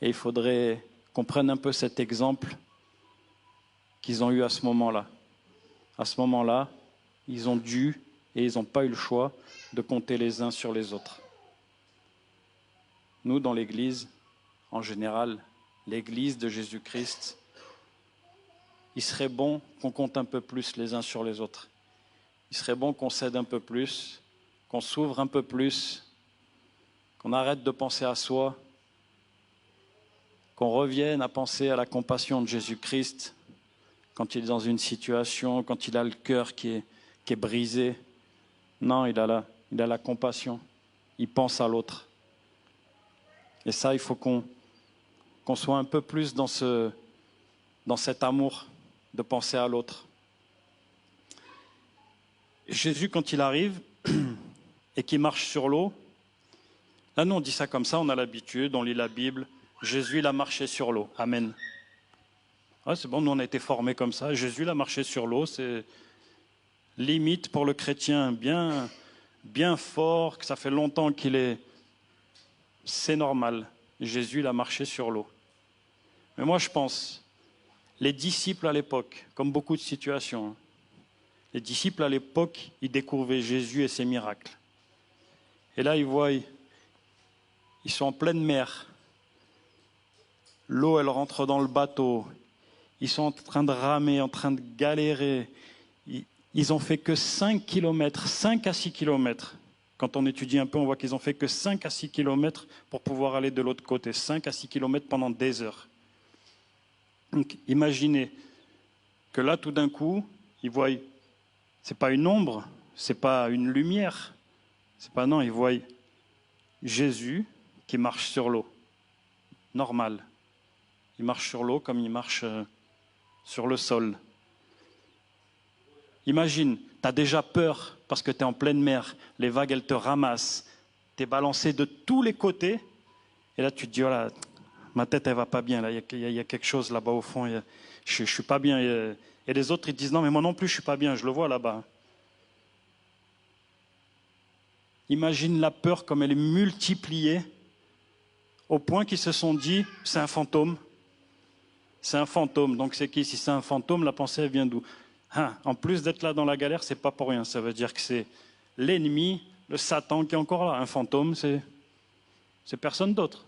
Et il faudrait qu'on prenne un peu cet exemple qu'ils ont eu à ce moment-là. À ce moment-là, ils ont dû, et ils n'ont pas eu le choix, de compter les uns sur les autres. Nous, dans l'Église, en général, l'Église de Jésus-Christ, il serait bon qu'on compte un peu plus les uns sur les autres. Il serait bon qu'on s'aide un peu plus, qu'on s'ouvre un peu plus, qu'on arrête de penser à soi, qu'on revienne à penser à la compassion de Jésus-Christ quand il est dans une situation, quand il a le cœur qui est brisé. Non, il a la compassion. Il pense à l'autre. Et ça, il faut qu'on soit un peu plus dans cet amour de penser à l'autre. Jésus, quand il arrive et qu'il marche sur l'eau, là, nous, on dit ça comme ça, on a l'habitude, on lit la Bible. Jésus, il a marché sur l'eau. Amen. Ouais, c'est bon, nous, on a été formés comme ça. Jésus, il a marché sur l'eau. C'est limite pour le chrétien bien fort, que ça fait longtemps qu'il est... C'est normal. Jésus, il a marché sur l'eau. Mais moi, je pense, Les disciples à l'époque, comme beaucoup de situations, les disciples à l'époque, ils découvraient Jésus et ses miracles. Et là, ils voient, ils sont en pleine mer. L'eau, elle rentre dans le bateau. Ils sont en train de ramer, en train de galérer. Ils ont fait que 5 km, 5 à 6 km. Quand on étudie un peu, on voit qu'ils ont fait que 5 à 6 km pour pouvoir aller de l'autre côté. 5 à 6 km pendant des heures. Donc, imaginez que là, tout d'un coup, ils voient, c'est pas une ombre, c'est pas une lumière, c'est pas, non, ils voient Jésus qui marche sur l'eau. Normal. Il marche sur l'eau comme il marche sur le sol. Imagine, tu as déjà peur parce que tu es en pleine mer, les vagues, elles te ramassent, tu es balancé de tous les côtés, et là tu te dis, voilà, ma tête, elle va pas bien, là, il y a quelque chose là-bas au fond, je suis pas bien. Et les autres, ils te disent, non, mais moi non plus, je suis pas bien, je le vois là-bas. Imagine la peur comme elle est multipliée, au point qu'ils se sont dit, c'est un fantôme. C'est un fantôme, donc c'est qui? Si c'est un fantôme, la pensée elle vient d'où? En plus d'être là dans la galère, c'est pas pour rien. Ça veut dire que c'est l'ennemi, le Satan qui est encore là. Un fantôme, c'est personne d'autre.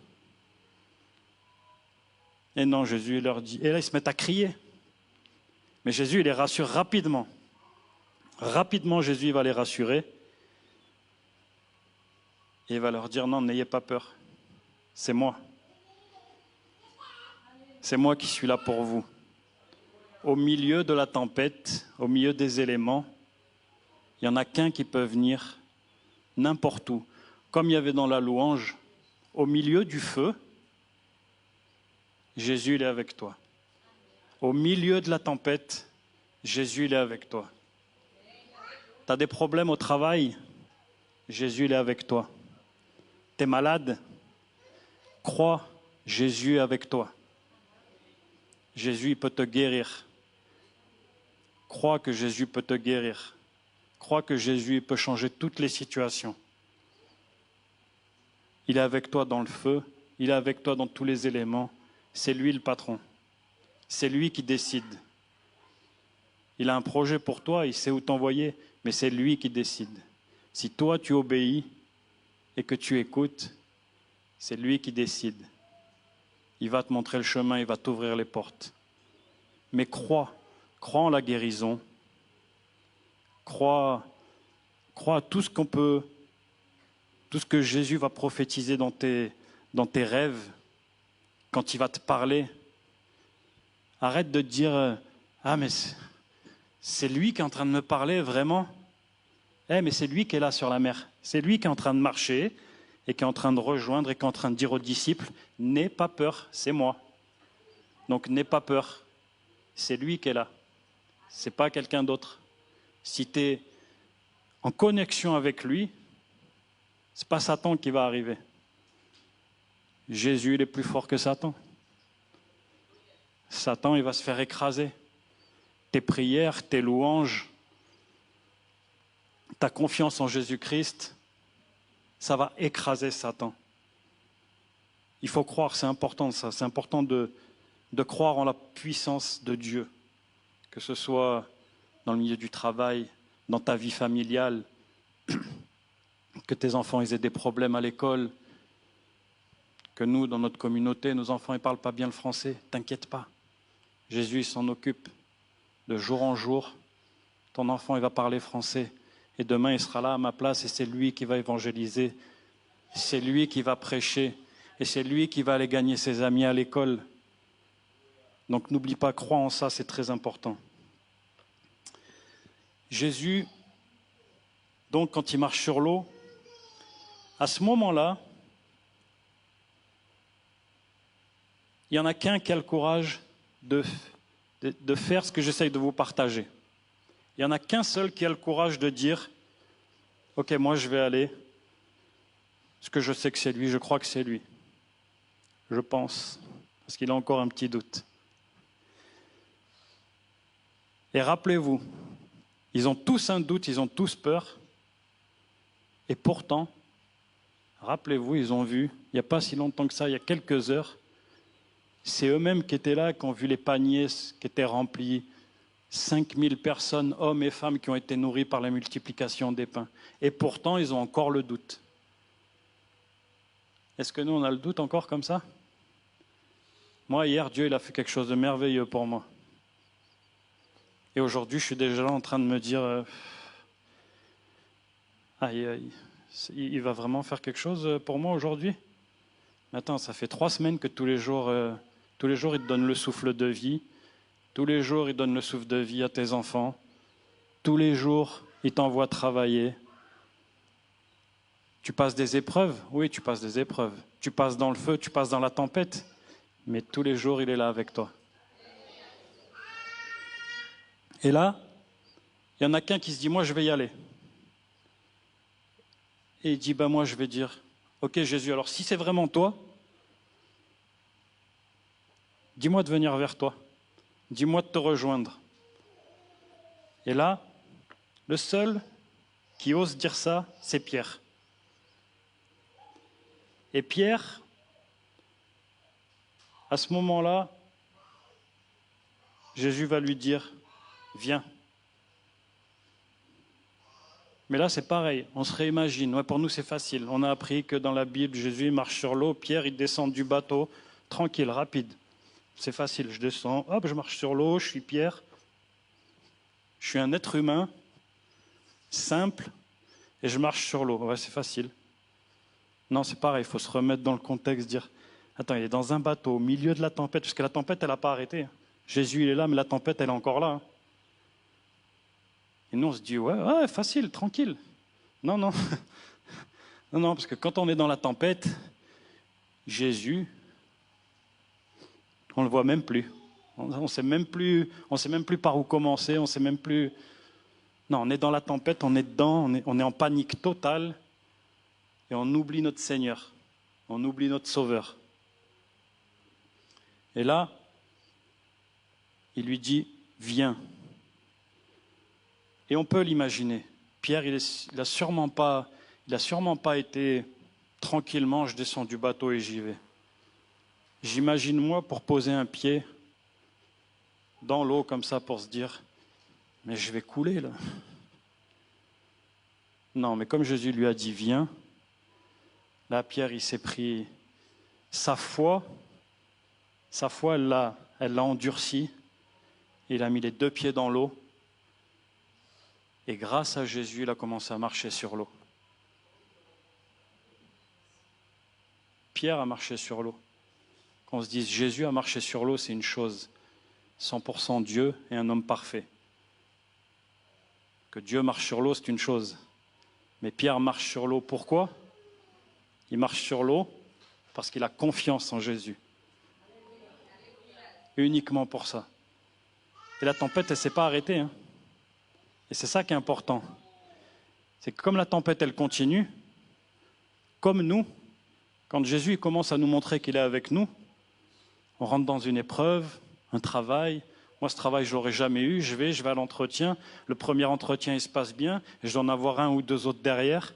Et non, Jésus il leur dit. Et là, ils se mettent à crier. Mais Jésus, il les rassure rapidement. Rapidement, Jésus il va les rassurer. Et il va leur dire, non, n'ayez pas peur. C'est moi. C'est moi qui suis là pour vous. Au milieu de la tempête, au milieu des éléments, il n'y en a qu'un qui peut venir n'importe où. Comme il y avait dans la louange, au milieu du feu, Jésus il est avec toi. Au milieu de la tempête, Jésus il est avec toi. Tu as des problèmes au travail, Jésus il est avec toi. Tu es malade, crois, Jésus est avec toi. Jésus il peut te guérir. Crois que Jésus peut te guérir. Crois que Jésus peut changer toutes les situations. Il est avec toi dans le feu, il est avec toi dans tous les éléments. C'est lui le patron. C'est lui qui décide. Il a un projet pour toi, il sait où t'envoyer, mais c'est lui qui décide. Si toi tu obéis et que tu écoutes, c'est lui qui décide. Il va te montrer le chemin, il va t'ouvrir les portes. Mais crois en la guérison. Crois à tout ce qu'on peut, tout ce que Jésus va prophétiser dans tes rêves, quand il va te parler. Arrête de te dire, ah mais c'est lui qui est en train de me parler, vraiment. Mais c'est lui qui est là sur la mer. C'est lui qui est en train de marcher et qui est en train de rejoindre et qui est en train de dire aux disciples, n'aie pas peur, c'est moi. Donc n'aie pas peur, c'est lui qui est là. C'est pas quelqu'un d'autre. Si tu es en connexion avec lui, c'est pas Satan qui va arriver. Jésus, il est plus fort que Satan. Satan, il va se faire écraser. Tes prières, tes louanges, ta confiance en Jésus-Christ, ça va écraser Satan. Il faut croire, c'est important ça. C'est important de croire en la puissance de Dieu. Que ce soit dans le milieu du travail, dans ta vie familiale, que tes enfants ils aient des problèmes à l'école, que nous, dans notre communauté, nos enfants ne parlent pas bien le français, t'inquiète pas. Jésus il s'en occupe. De jour en jour, ton enfant il va parler français. Et demain, il sera là à ma place et c'est lui qui va évangéliser. C'est lui qui va prêcher. Et c'est lui qui va aller gagner ses amis à l'école. Donc n'oublie pas, crois en ça, c'est très important. Jésus, donc quand il marche sur l'eau, à ce moment-là, il n'y en a qu'un qui a le courage de faire ce que j'essaye de vous partager. Il n'y en a qu'un seul qui a le courage de dire « Ok, moi je vais aller, parce que je sais que c'est lui, je crois que c'est lui. Je pense, parce qu'il a encore un petit doute. » Et rappelez-vous, ils ont tous un doute, ils ont tous peur. Et pourtant, rappelez-vous, ils ont vu, il n'y a pas si longtemps que ça, il y a quelques heures, C'est eux-mêmes qui étaient là, qui ont vu les paniers qui étaient remplis. 5000 personnes, hommes et femmes, qui ont été nourris par la multiplication des pains. Et pourtant, ils ont encore le doute. Est-ce que nous, on a le doute encore comme ça? Moi, hier, Dieu, il a fait quelque chose de merveilleux pour moi. Et aujourd'hui, je suis déjà là en train de me dire, aïe, aïe, il va vraiment faire quelque chose pour moi aujourd'hui? Mais attends, ça fait 3 semaines que tous les jours, il te donne le souffle de vie. Tous les jours, il donne le souffle de vie à tes enfants. Tous les jours, il t'envoie travailler. Tu passes des épreuves? Oui, tu passes des épreuves. Tu passes dans le feu, tu passes dans la tempête. Mais tous les jours, il est là avec toi. Et là, il y en a qu'un qui se dit, moi, je vais y aller. Et il dit, moi, je vais dire, ok, Jésus, alors si c'est vraiment toi, dis-moi de venir vers toi. Dis-moi de te rejoindre. Et là, le seul qui ose dire ça, c'est Pierre. Et Pierre, à ce moment-là, Jésus va lui dire, viens. Mais là, c'est pareil, on se réimagine. Ouais, pour nous, c'est facile. On a appris que dans la Bible, Jésus marche sur l'eau, Pierre, il descend du bateau, tranquille, rapide. C'est facile, je descends, hop, je marche sur l'eau, je suis Pierre. Je suis un être humain, simple, et je marche sur l'eau. Ouais, c'est facile. Non, c'est pareil, il faut se remettre dans le contexte, dire, attends, il est dans un bateau, au milieu de la tempête, parce que la tempête, elle n'a pas arrêté. Jésus, il est là, mais la tempête, elle est encore là. Et nous, on se dit, ouais, facile, tranquille. Non, non. Non, parce que quand on est dans la tempête, Jésus, on ne le voit même plus. On ne sait même plus par où commencer, on ne sait même plus. Non, on est dans la tempête, on est dedans, on est en panique totale, et on oublie notre Seigneur, on oublie notre Sauveur. Et là, il lui dit, viens. Et on peut l'imaginer. Pierre, il n'a sûrement pas été tranquillement, je descends du bateau et j'y vais. J'imagine moi pour poser un pied dans l'eau comme ça pour se dire, mais je vais couler là. Non, mais comme Jésus lui a dit, viens, là Pierre, il s'est pris sa foi, elle l'a endurci, il a mis les 2 pieds dans l'eau, et grâce à Jésus, il a commencé à marcher sur l'eau. Pierre a marché sur l'eau. Qu'on se dise Jésus a marché sur l'eau, c'est une chose. 100% Dieu et un homme parfait. Que Dieu marche sur l'eau, c'est une chose. Mais Pierre marche sur l'eau, pourquoi? Il marche sur l'eau parce qu'il a confiance en Jésus. Uniquement pour ça. Et la tempête, elle ne s'est pas arrêtée. Hein. Et c'est ça qui est important. C'est que comme la tempête, elle continue, comme nous, quand Jésus commence à nous montrer qu'il est avec nous, on rentre dans une épreuve, un travail. Moi, ce travail, je ne l'aurais jamais eu. Je vais à l'entretien. Le premier entretien, il se passe bien. Et je dois en avoir 1 ou 2 autres derrière.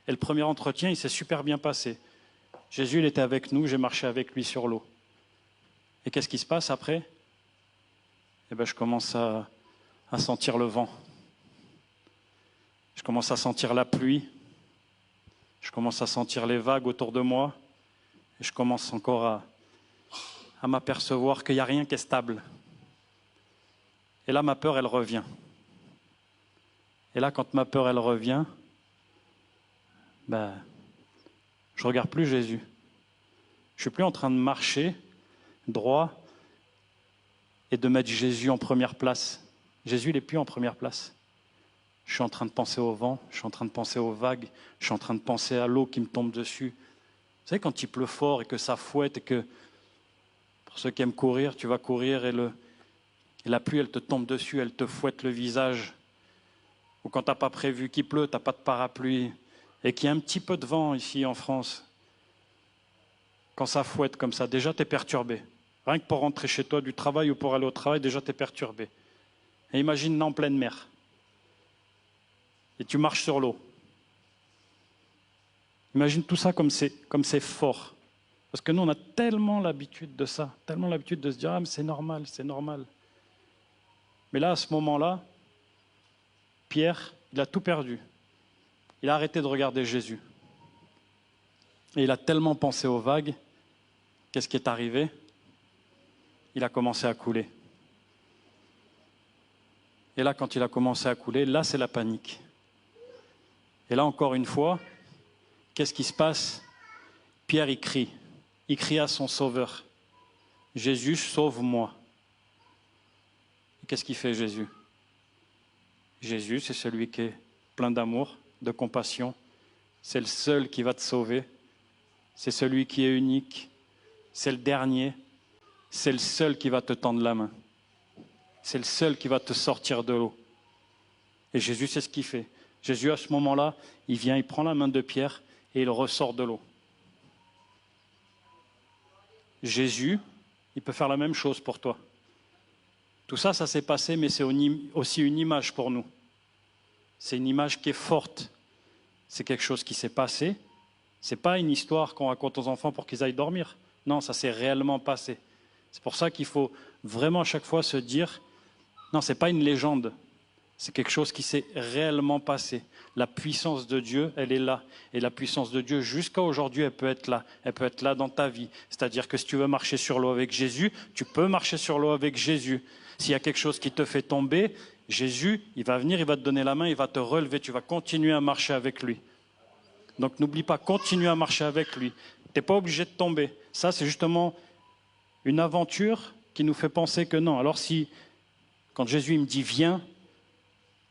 Et le premier entretien, il s'est super bien passé. Jésus, il était avec nous. J'ai marché avec lui sur l'eau. Et qu'est-ce qui se passe après? Eh bien, je commence à sentir le vent. Je commence à sentir la pluie. Je commence à sentir les vagues autour de moi. Et je commence encore à m'apercevoir qu'il n'y a rien qui est stable. Et là, ma peur, elle revient. Et là, quand ma peur, elle revient, je ne regarde plus Jésus. Je ne suis plus en train de marcher droit et de mettre Jésus en première place. Jésus, il n'est plus en première place. Je suis en train de penser au vent, je suis en train de penser aux vagues, je suis en train de penser à l'eau qui me tombe dessus. Vous savez, quand il pleut fort et que ça fouette et que, pour ceux qui aiment courir, tu vas courir et la pluie, elle te tombe dessus, elle te fouette le visage. Ou quand tu n'as pas prévu qu'il pleut, tu n'as pas de parapluie et qu'il y a un petit peu de vent ici en France. Quand ça fouette comme ça, déjà tu es perturbé. Rien que pour rentrer chez toi du travail ou pour aller au travail, déjà tu es perturbé. Et imagine en pleine mer. Et tu marches sur l'eau. Imagine tout ça comme c'est fort. Parce que nous, on a tellement l'habitude de ça, tellement l'habitude de se dire « Ah, mais c'est normal, c'est normal ». Mais là, à ce moment-là, Pierre, il a tout perdu. Il a arrêté de regarder Jésus. Et il a tellement pensé aux vagues, qu'est-ce qui est arrivé? Il a commencé à couler. Et là, quand il a commencé à couler, là, c'est la panique. Et là, encore une fois, qu'est-ce qui se passe? Pierre, il crie à son sauveur. Jésus, sauve-moi. Qu'est-ce qu'il fait, Jésus? Jésus, c'est celui qui est plein d'amour, de compassion. C'est le seul qui va te sauver. C'est celui qui est unique. C'est le dernier. C'est le seul qui va te tendre la main. C'est le seul qui va te sortir de l'eau. Et Jésus, c'est ce qu'il fait. Jésus, à ce moment-là, il vient, il prend la main de Pierre et il ressort de l'eau. Jésus, il peut faire la même chose pour toi. Tout ça, ça s'est passé, mais c'est aussi une image pour nous. C'est une image qui est forte. C'est quelque chose qui s'est passé. Ce n'est pas une histoire qu'on raconte aux enfants pour qu'ils aillent dormir. Non, ça s'est réellement passé. C'est pour ça qu'il faut vraiment à chaque fois se dire, non, ce n'est pas une légende. C'est quelque chose qui s'est réellement passé. La puissance de Dieu, elle est là. Et la puissance de Dieu, jusqu'à aujourd'hui, elle peut être là. Elle peut être là dans ta vie. C'est-à-dire que si tu veux marcher sur l'eau avec Jésus, tu peux marcher sur l'eau avec Jésus. S'il y a quelque chose qui te fait tomber, Jésus, il va venir, il va te donner la main, il va te relever. Tu vas continuer à marcher avec lui. Donc n'oublie pas, continue à marcher avec lui. Tu n'es pas obligé de tomber. Ça, c'est justement une aventure qui nous fait penser que non. Alors si, quand Jésus il me dit « viens »,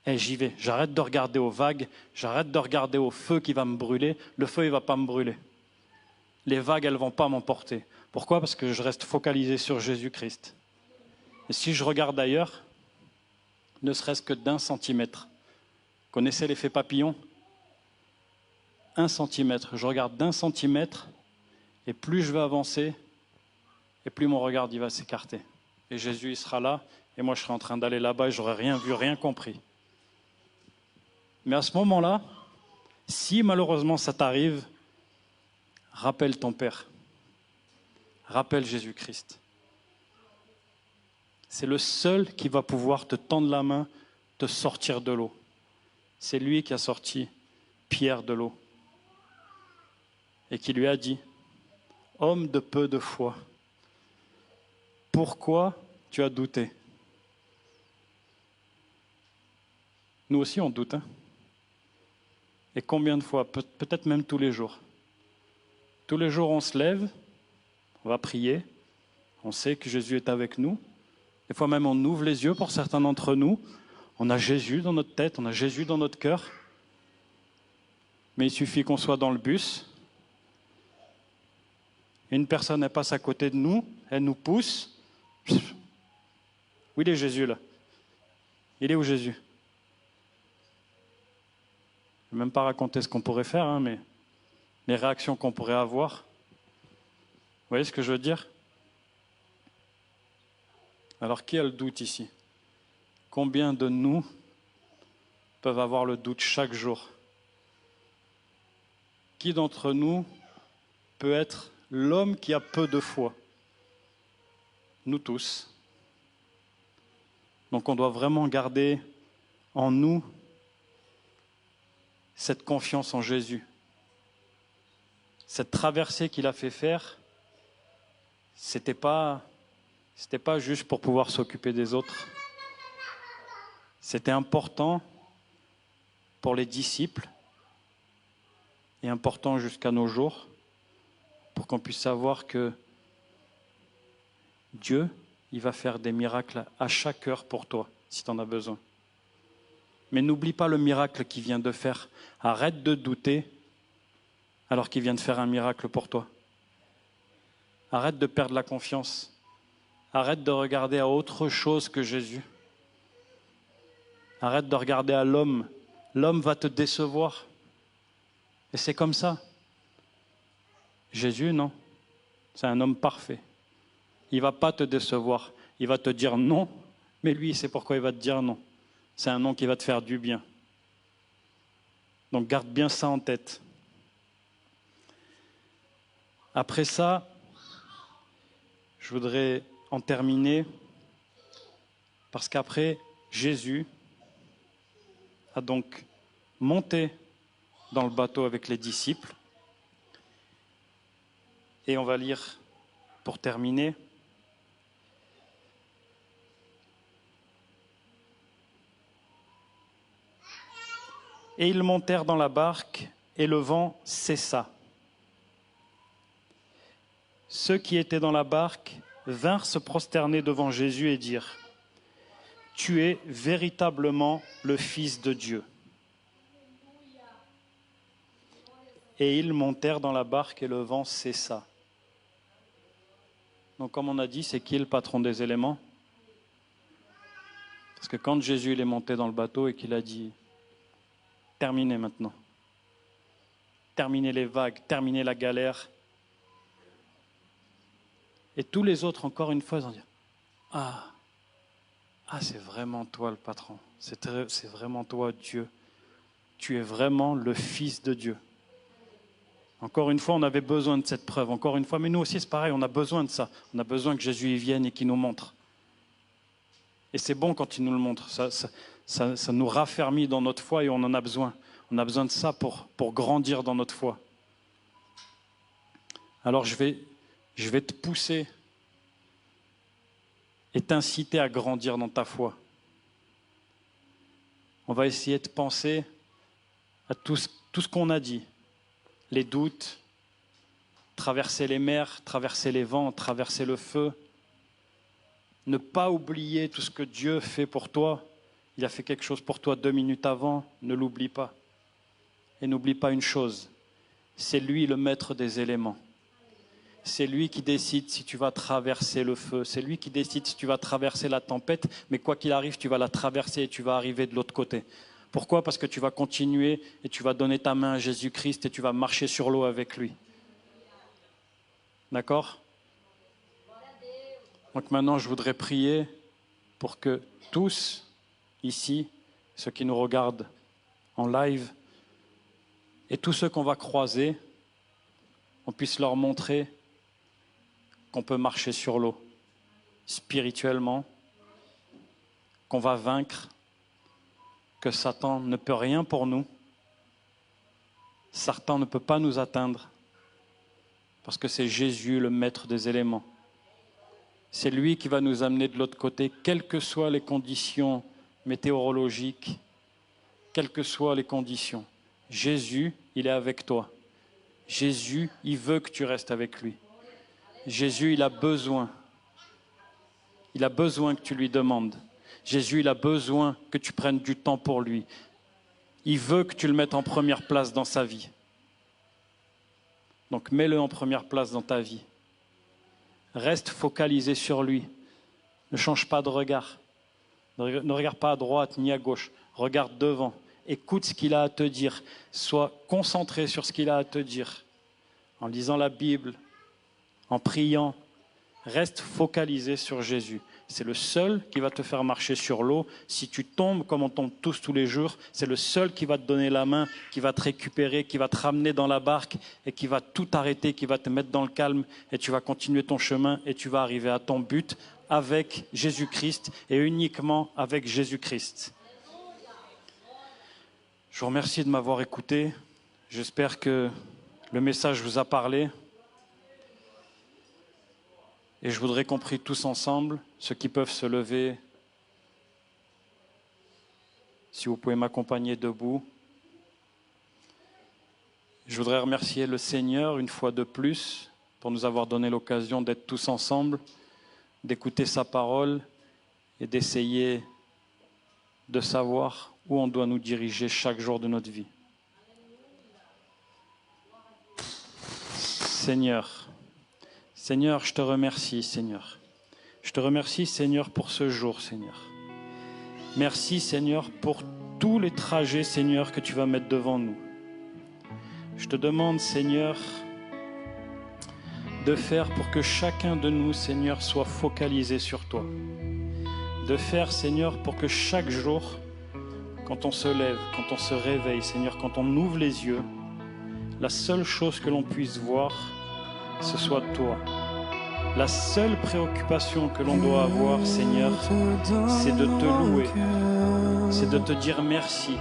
j'y vais. J'arrête de regarder aux vagues, j'arrête de regarder au feu qui va me brûler. Le feu, il ne va pas me brûler. Les vagues, elles ne vont pas m'emporter. Pourquoi? Parce que je reste focalisé sur Jésus-Christ. Et si je regarde ailleurs, ne serait-ce que d'1 centimètre. Connaissez l'effet papillon? 1 centimètre. Je regarde d'1 centimètre, et plus je vais avancer, et plus mon regard il va s'écarter. Et Jésus, il sera là, et moi je serai en train d'aller là-bas, et je n'aurai rien vu, rien compris. Mais à ce moment-là, si malheureusement ça t'arrive, rappelle ton Père. Rappelle Jésus-Christ. C'est le seul qui va pouvoir te tendre la main, te sortir de l'eau. C'est lui qui a sorti Pierre de l'eau. Et qui lui a dit, « Homme de peu de foi, pourquoi tu as douté ?» Nous aussi on doute, hein? Et combien de fois? Peut-être même tous les jours. Tous les jours on se lève, on va prier, on sait que Jésus est avec nous. Des fois même on ouvre les yeux pour certains d'entre nous, on a Jésus dans notre tête, on a Jésus dans notre cœur. Mais il suffit qu'on soit dans le bus, une personne elle passe à côté de nous, elle nous pousse. Où il est Jésus là? Il est où Jésus? Je ne vais même pas raconter ce qu'on pourrait faire, hein, mais les réactions qu'on pourrait avoir. Vous voyez ce que je veux dire? Alors, qui a le doute ici? Combien de nous peuvent avoir le doute chaque jour? Qui d'entre nous peut être l'homme qui a peu de foi? Nous tous. Donc on doit vraiment garder en nous cette confiance en Jésus. Cette traversée qu'il a fait faire, c'était pas juste pour pouvoir s'occuper des autres. C'était important pour les disciples et important jusqu'à nos jours pour qu'on puisse savoir que Dieu, il va faire des miracles à chaque heure pour toi, si tu en as besoin. Mais n'oublie pas le miracle qu'il vient de faire. Arrête de douter alors qu'il vient de faire un miracle pour toi. Arrête de perdre la confiance. Arrête de regarder à autre chose que Jésus. Arrête de regarder à l'homme. L'homme va te décevoir. Et c'est comme ça. Jésus, non. C'est un homme parfait. Il ne va pas te décevoir. Il va te dire non, mais lui, il sait pourquoi il va te dire non. C'est un non qui va te faire du bien. Donc garde bien ça en tête. Après ça, je voudrais en terminer parce qu'après, Jésus a donc monté dans le bateau avec les disciples. Et on va lire, pour terminer, « Et ils montèrent dans la barque, et le vent cessa. Ceux qui étaient dans la barque vinrent se prosterner devant Jésus et dirent, « Tu es véritablement le Fils de Dieu. » Et ils montèrent dans la barque et le vent cessa. Donc comme on a dit, c'est qui le patron des éléments? Parce que quand Jésus il est monté dans le bateau et qu'il a dit « Terminez maintenant. Terminez les vagues, terminez la galère. » Et tous les autres, encore une fois, ils ont dit « Ah, c'est vraiment toi le patron. C'est vraiment toi Dieu. Tu es vraiment le Fils de Dieu. » Encore une fois, on avait besoin de cette preuve. Encore une fois, mais nous aussi, c'est pareil, on a besoin de ça. On a besoin que Jésus y vienne et qu'il nous montre. Et c'est bon quand il nous le montre. Ça nous raffermit dans notre foi et on en a besoin. On a besoin de ça pour grandir dans notre foi. Alors, je vais te pousser et t'inciter à grandir dans ta foi. On va essayer de penser à tout ce qu'on a dit. Les doutes, traverser les mers, traverser les vents, traverser le feu. Ne pas oublier tout ce que Dieu fait pour toi. Il a fait quelque chose pour toi 2 minutes avant, ne l'oublie pas. Et n'oublie pas une chose, c'est lui le maître des éléments. C'est lui qui décide si tu vas traverser le feu, c'est lui qui décide si tu vas traverser la tempête, mais quoi qu'il arrive, tu vas la traverser et tu vas arriver de l'autre côté. Pourquoi? Parce que tu vas continuer et tu vas donner ta main à Jésus-Christ et tu vas marcher sur l'eau avec lui. D'accord? Donc maintenant, je voudrais prier pour que tous, ici, ceux qui nous regardent en live, et tous ceux qu'on va croiser, on puisse leur montrer qu'on peut marcher sur l'eau, spirituellement, qu'on va vaincre, que Satan ne peut rien pour nous. Satan ne peut pas nous atteindre parce que c'est Jésus le maître des éléments. C'est lui qui va nous amener de l'autre côté, quelles que soient les conditions météorologiques, quelles que soient les conditions. Jésus, il est avec toi. Jésus, il veut que tu restes avec lui. Jésus, il a besoin que tu lui demandes. Jésus, il a besoin que tu prennes du temps pour lui. Il veut que tu le mettes en première place dans sa vie. Donc mets-le en première place dans ta vie. Reste focalisé sur lui. Ne change pas de regard. Ne regarde pas à droite ni à gauche. Regarde devant. Écoute ce qu'il a à te dire. Sois concentré sur ce qu'il a à te dire. En lisant la Bible, en priant, reste focalisé sur Jésus. C'est le seul qui va te faire marcher sur l'eau. Si tu tombes comme on tombe tous les jours, c'est le seul qui va te donner la main, qui va te récupérer, qui va te ramener dans la barque et qui va tout arrêter, qui va te mettre dans le calme et tu vas continuer ton chemin et tu vas arriver à ton but avec Jésus-Christ et uniquement avec Jésus-Christ. Je vous remercie de m'avoir écouté. J'espère que le message vous a parlé. Et je voudrais qu'on prie tous ensemble, ceux qui peuvent se lever, si vous pouvez m'accompagner debout. Je voudrais remercier le Seigneur une fois de plus pour nous avoir donné l'occasion d'être tous ensemble, d'écouter sa parole et d'essayer de savoir où on doit nous diriger chaque jour de notre vie. Seigneur, je te remercie, Seigneur. Je te remercie, Seigneur, pour ce jour, Seigneur. Merci, Seigneur, pour tous les trajets, Seigneur, que tu vas mettre devant nous. Je te demande, Seigneur, de faire pour que chacun de nous, Seigneur, soit focalisé sur toi. De faire, Seigneur, pour que chaque jour, quand on se lève, quand on se réveille, Seigneur, quand on ouvre les yeux, la seule chose que l'on puisse voir, ce soit toi. La seule préoccupation que l'on doit avoir, Seigneur, c'est de te louer, c'est de te dire merci,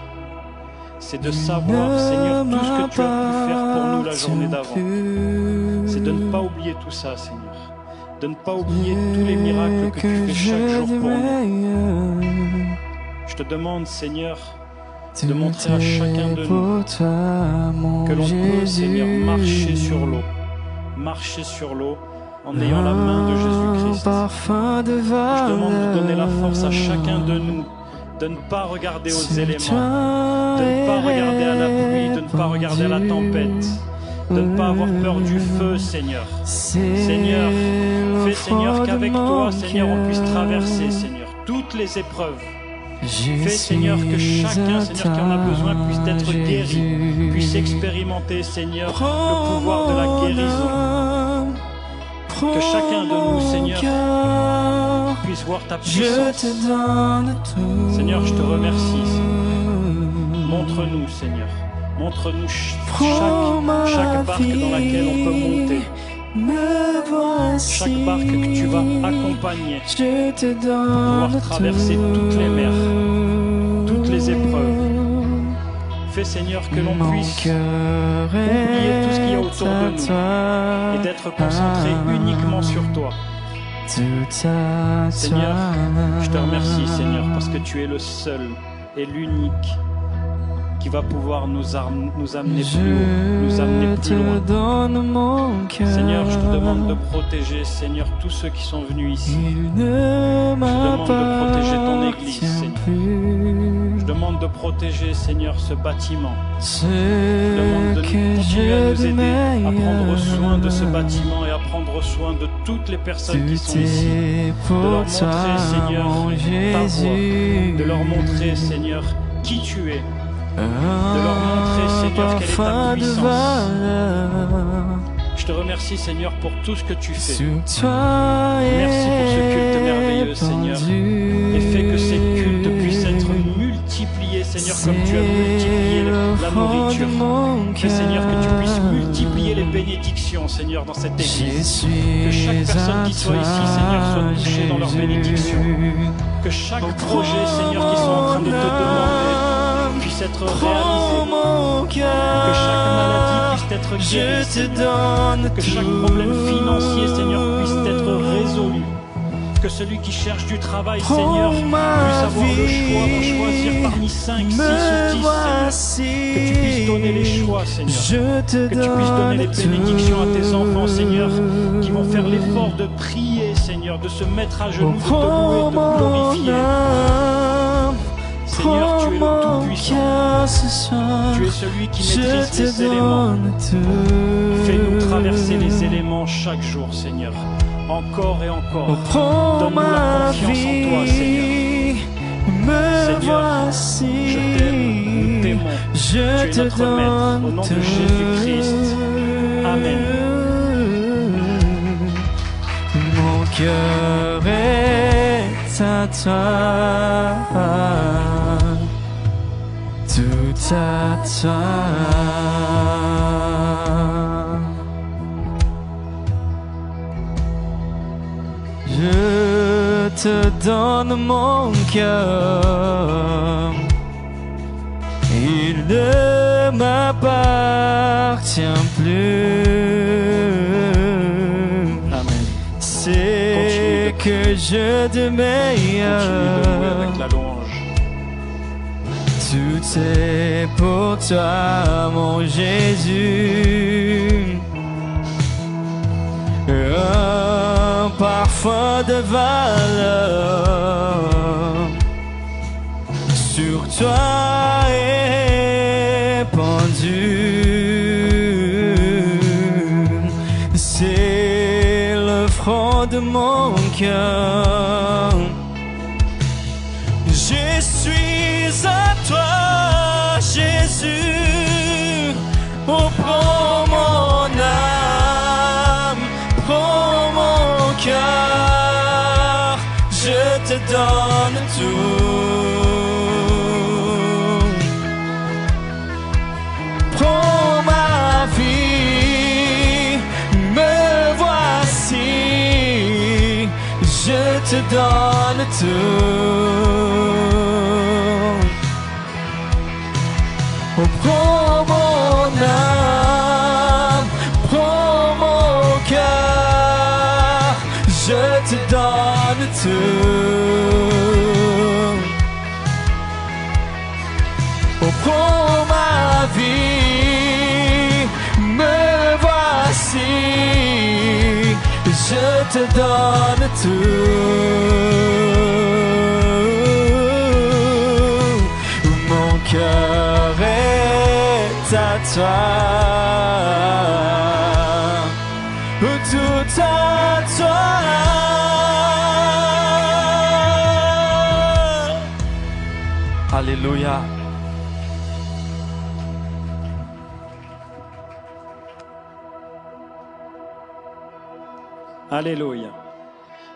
c'est de savoir, Seigneur, tout ce que tu as pu faire pour nous la journée d'avant. C'est de ne pas oublier tout ça, Seigneur. De ne pas oublier tous les miracles que tu fais chaque jour pour nous. Je te demande, Seigneur, de montrer à chacun de nous que l'on peut, Seigneur, marcher sur l'eau en ayant la main de Jésus-Christ. Je demande de donner la force à chacun de nous de ne pas regarder aux éléments, de ne pas regarder à la pluie, de ne pas regarder à la tempête, de ne pas avoir peur du feu, Seigneur. Seigneur, fais, Seigneur, qu'avec toi, Seigneur, on puisse traverser, Seigneur, toutes les épreuves. Fais, Seigneur, que chacun, Seigneur, qui en a besoin puisse être guéri, puisse expérimenter, Seigneur, le pouvoir de la guérison. Que chacun de nous, Seigneur, puisse voir ta puissance. Seigneur, je te remercie. Montre-nous, Seigneur. Montre-nous chaque barque dans laquelle on peut monter. Chaque barque que tu vas accompagner pour pouvoir traverser toutes les mers, toutes les épreuves. Fais, Seigneur, que l'on puisse oublier tout ce qu'il y a autour de nous et d'être concentré uniquement sur toi. Seigneur, je te remercie, Seigneur, parce que tu es le seul et l'unique qui va pouvoir nous amener plus haut, nous amener plus loin. Seigneur, je te demande de protéger, Seigneur, tous ceux qui sont venus ici. Je demande de protéger ton Église, Seigneur. Je demande de protéger, Seigneur, ce bâtiment. Je demande de continuer à nous aider à prendre soin de ce bâtiment et à prendre soin de toutes les personnes qui sont ici. De leur montrer, Seigneur, ta voix. De leur montrer, Seigneur, qui tu es. De leur montrer, Seigneur, quelle est ta puissance. Je te remercie, Seigneur, pour tout ce que tu fais. Merci pour ce culte merveilleux, Seigneur. Et fais que ces cultes puissent être multipliés, Seigneur, comme tu as multiplié la nourriture. Fais, Seigneur, que tu puisses multiplier les bénédictions, Seigneur, dans cette église. Que chaque personne qui soit ici, Seigneur, soit touchée dans leurs bénédictions. Que chaque projet, Seigneur, qu'ils sont en train de te demander puisse être réalisé, que chaque maladie puisse être guérie, Seigneur. Que chaque problème financier, Seigneur, puisse être résolu, que celui qui cherche du travail, Seigneur, puisse avoir le choix d'en choisir parmi 5, 6 ou 10, Seigneur. Que tu puisses donner les choix, Seigneur. Que tu puisses donner les bénédictions à tes enfants, Seigneur, qui vont faire l'effort de prier, Seigneur, de se mettre à genoux, de te louer, de te glorifier. Seigneur, tu es le Tout-Puissant. Tu es celui qui maîtrise les éléments. Fais-nous traverser les éléments chaque jour, Seigneur. Encore et encore. Donne-nous la confiance en toi, Seigneur. Seigneur, je t'aime, nous t'aimons. Tu es notre Maître. Au nom de Jésus-Christ. Amen. Mon cœur est à toi. Tout à toi. Je te donne mon cœur. Il ne m'appartient plus. Amen. C'est que je de meilleur. Continue de louer avec la louange. Tout est pour toi, mon Jésus. Un parfum de valeur sur toi épandu. C'est le front de mon cœur. Je suis à toi, Jésus. Oh, prends mon âme, prends mon cœur. Je te donne tout. Prends ma vie, me donne tout. Oh, prends mon âme, prends mon cœur, je te donne tout. Oh, prends ma vie, me voici, je te donne tout. Mon cœur est à toi, tout à toi. Alléluia. Alléluia.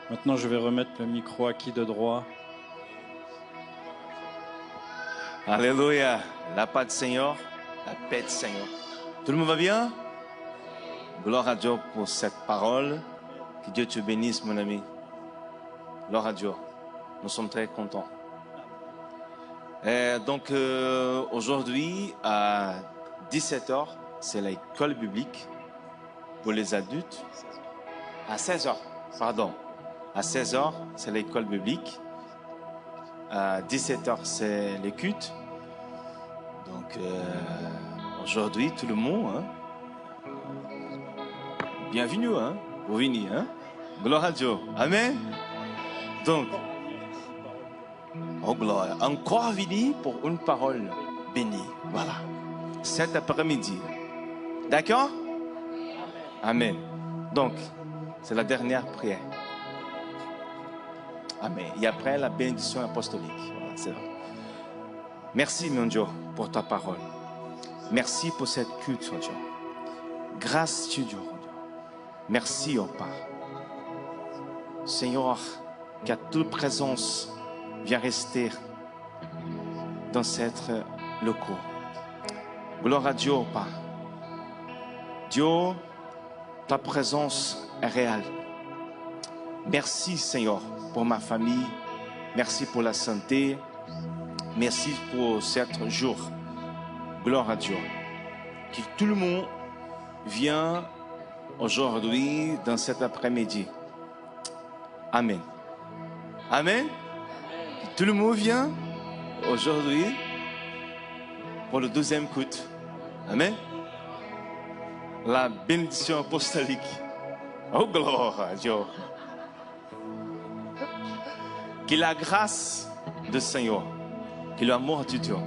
Maintenant, je vais remettre le micro à qui de droit. Alléluia. La paix du Seigneur, la paix du Seigneur. Tout le monde va bien? Gloire à Dieu pour cette parole. Que Dieu te bénisse, mon ami. Gloire à Dieu. Nous sommes très contents. Donc, aujourd'hui, à 17h, c'est l'école biblique pour les adultes. À 16h, pardon. À 16h, c'est l'école biblique. À 17h, c'est les cultes. Donc, aujourd'hui, tout le monde, hein, bienvenue, hein, vous venez, hein. Gloire à Dieu. Amen. Donc, oh gloire, encore venir pour une parole bénie. Voilà. Cet après-midi. D'accord? Amen. Donc, c'est la dernière prière. Amen. Et après, la bénédiction apostolique. Voilà, c'est vrai. Merci, mon Dieu, pour ta parole. Merci pour cette culte, oh Dieu. Grâce, Dieu, oh Dieu. Merci, oh Père. Seigneur, que toute présence vient rester dans cette locaux. Gloire à Dieu, oh Père. Dieu, ta présence est réelle. Merci, Seigneur, pour ma famille. Merci pour la santé. Merci pour cet jour. Gloire à Dieu. Que tout le monde vient aujourd'hui dans cet après-midi. Amen. Amen. Que tout le monde vient aujourd'hui pour le 12e culte. Amen. La bénédiction apostolique. Oh, gloire à Dieu. Que la grâce du Seigneur, que l'amour de Dieu,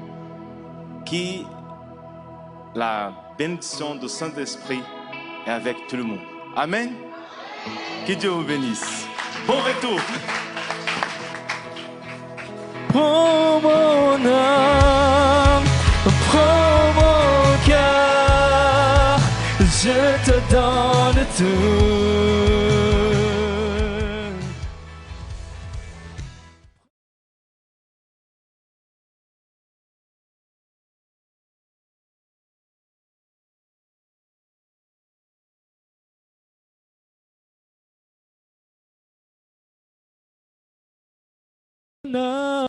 que la bénédiction du Saint-Esprit est avec tout le monde. Amen. Que Dieu vous bénisse. Bon retour. Prends mon âme, prends mon cœur, je te donne tout. Non.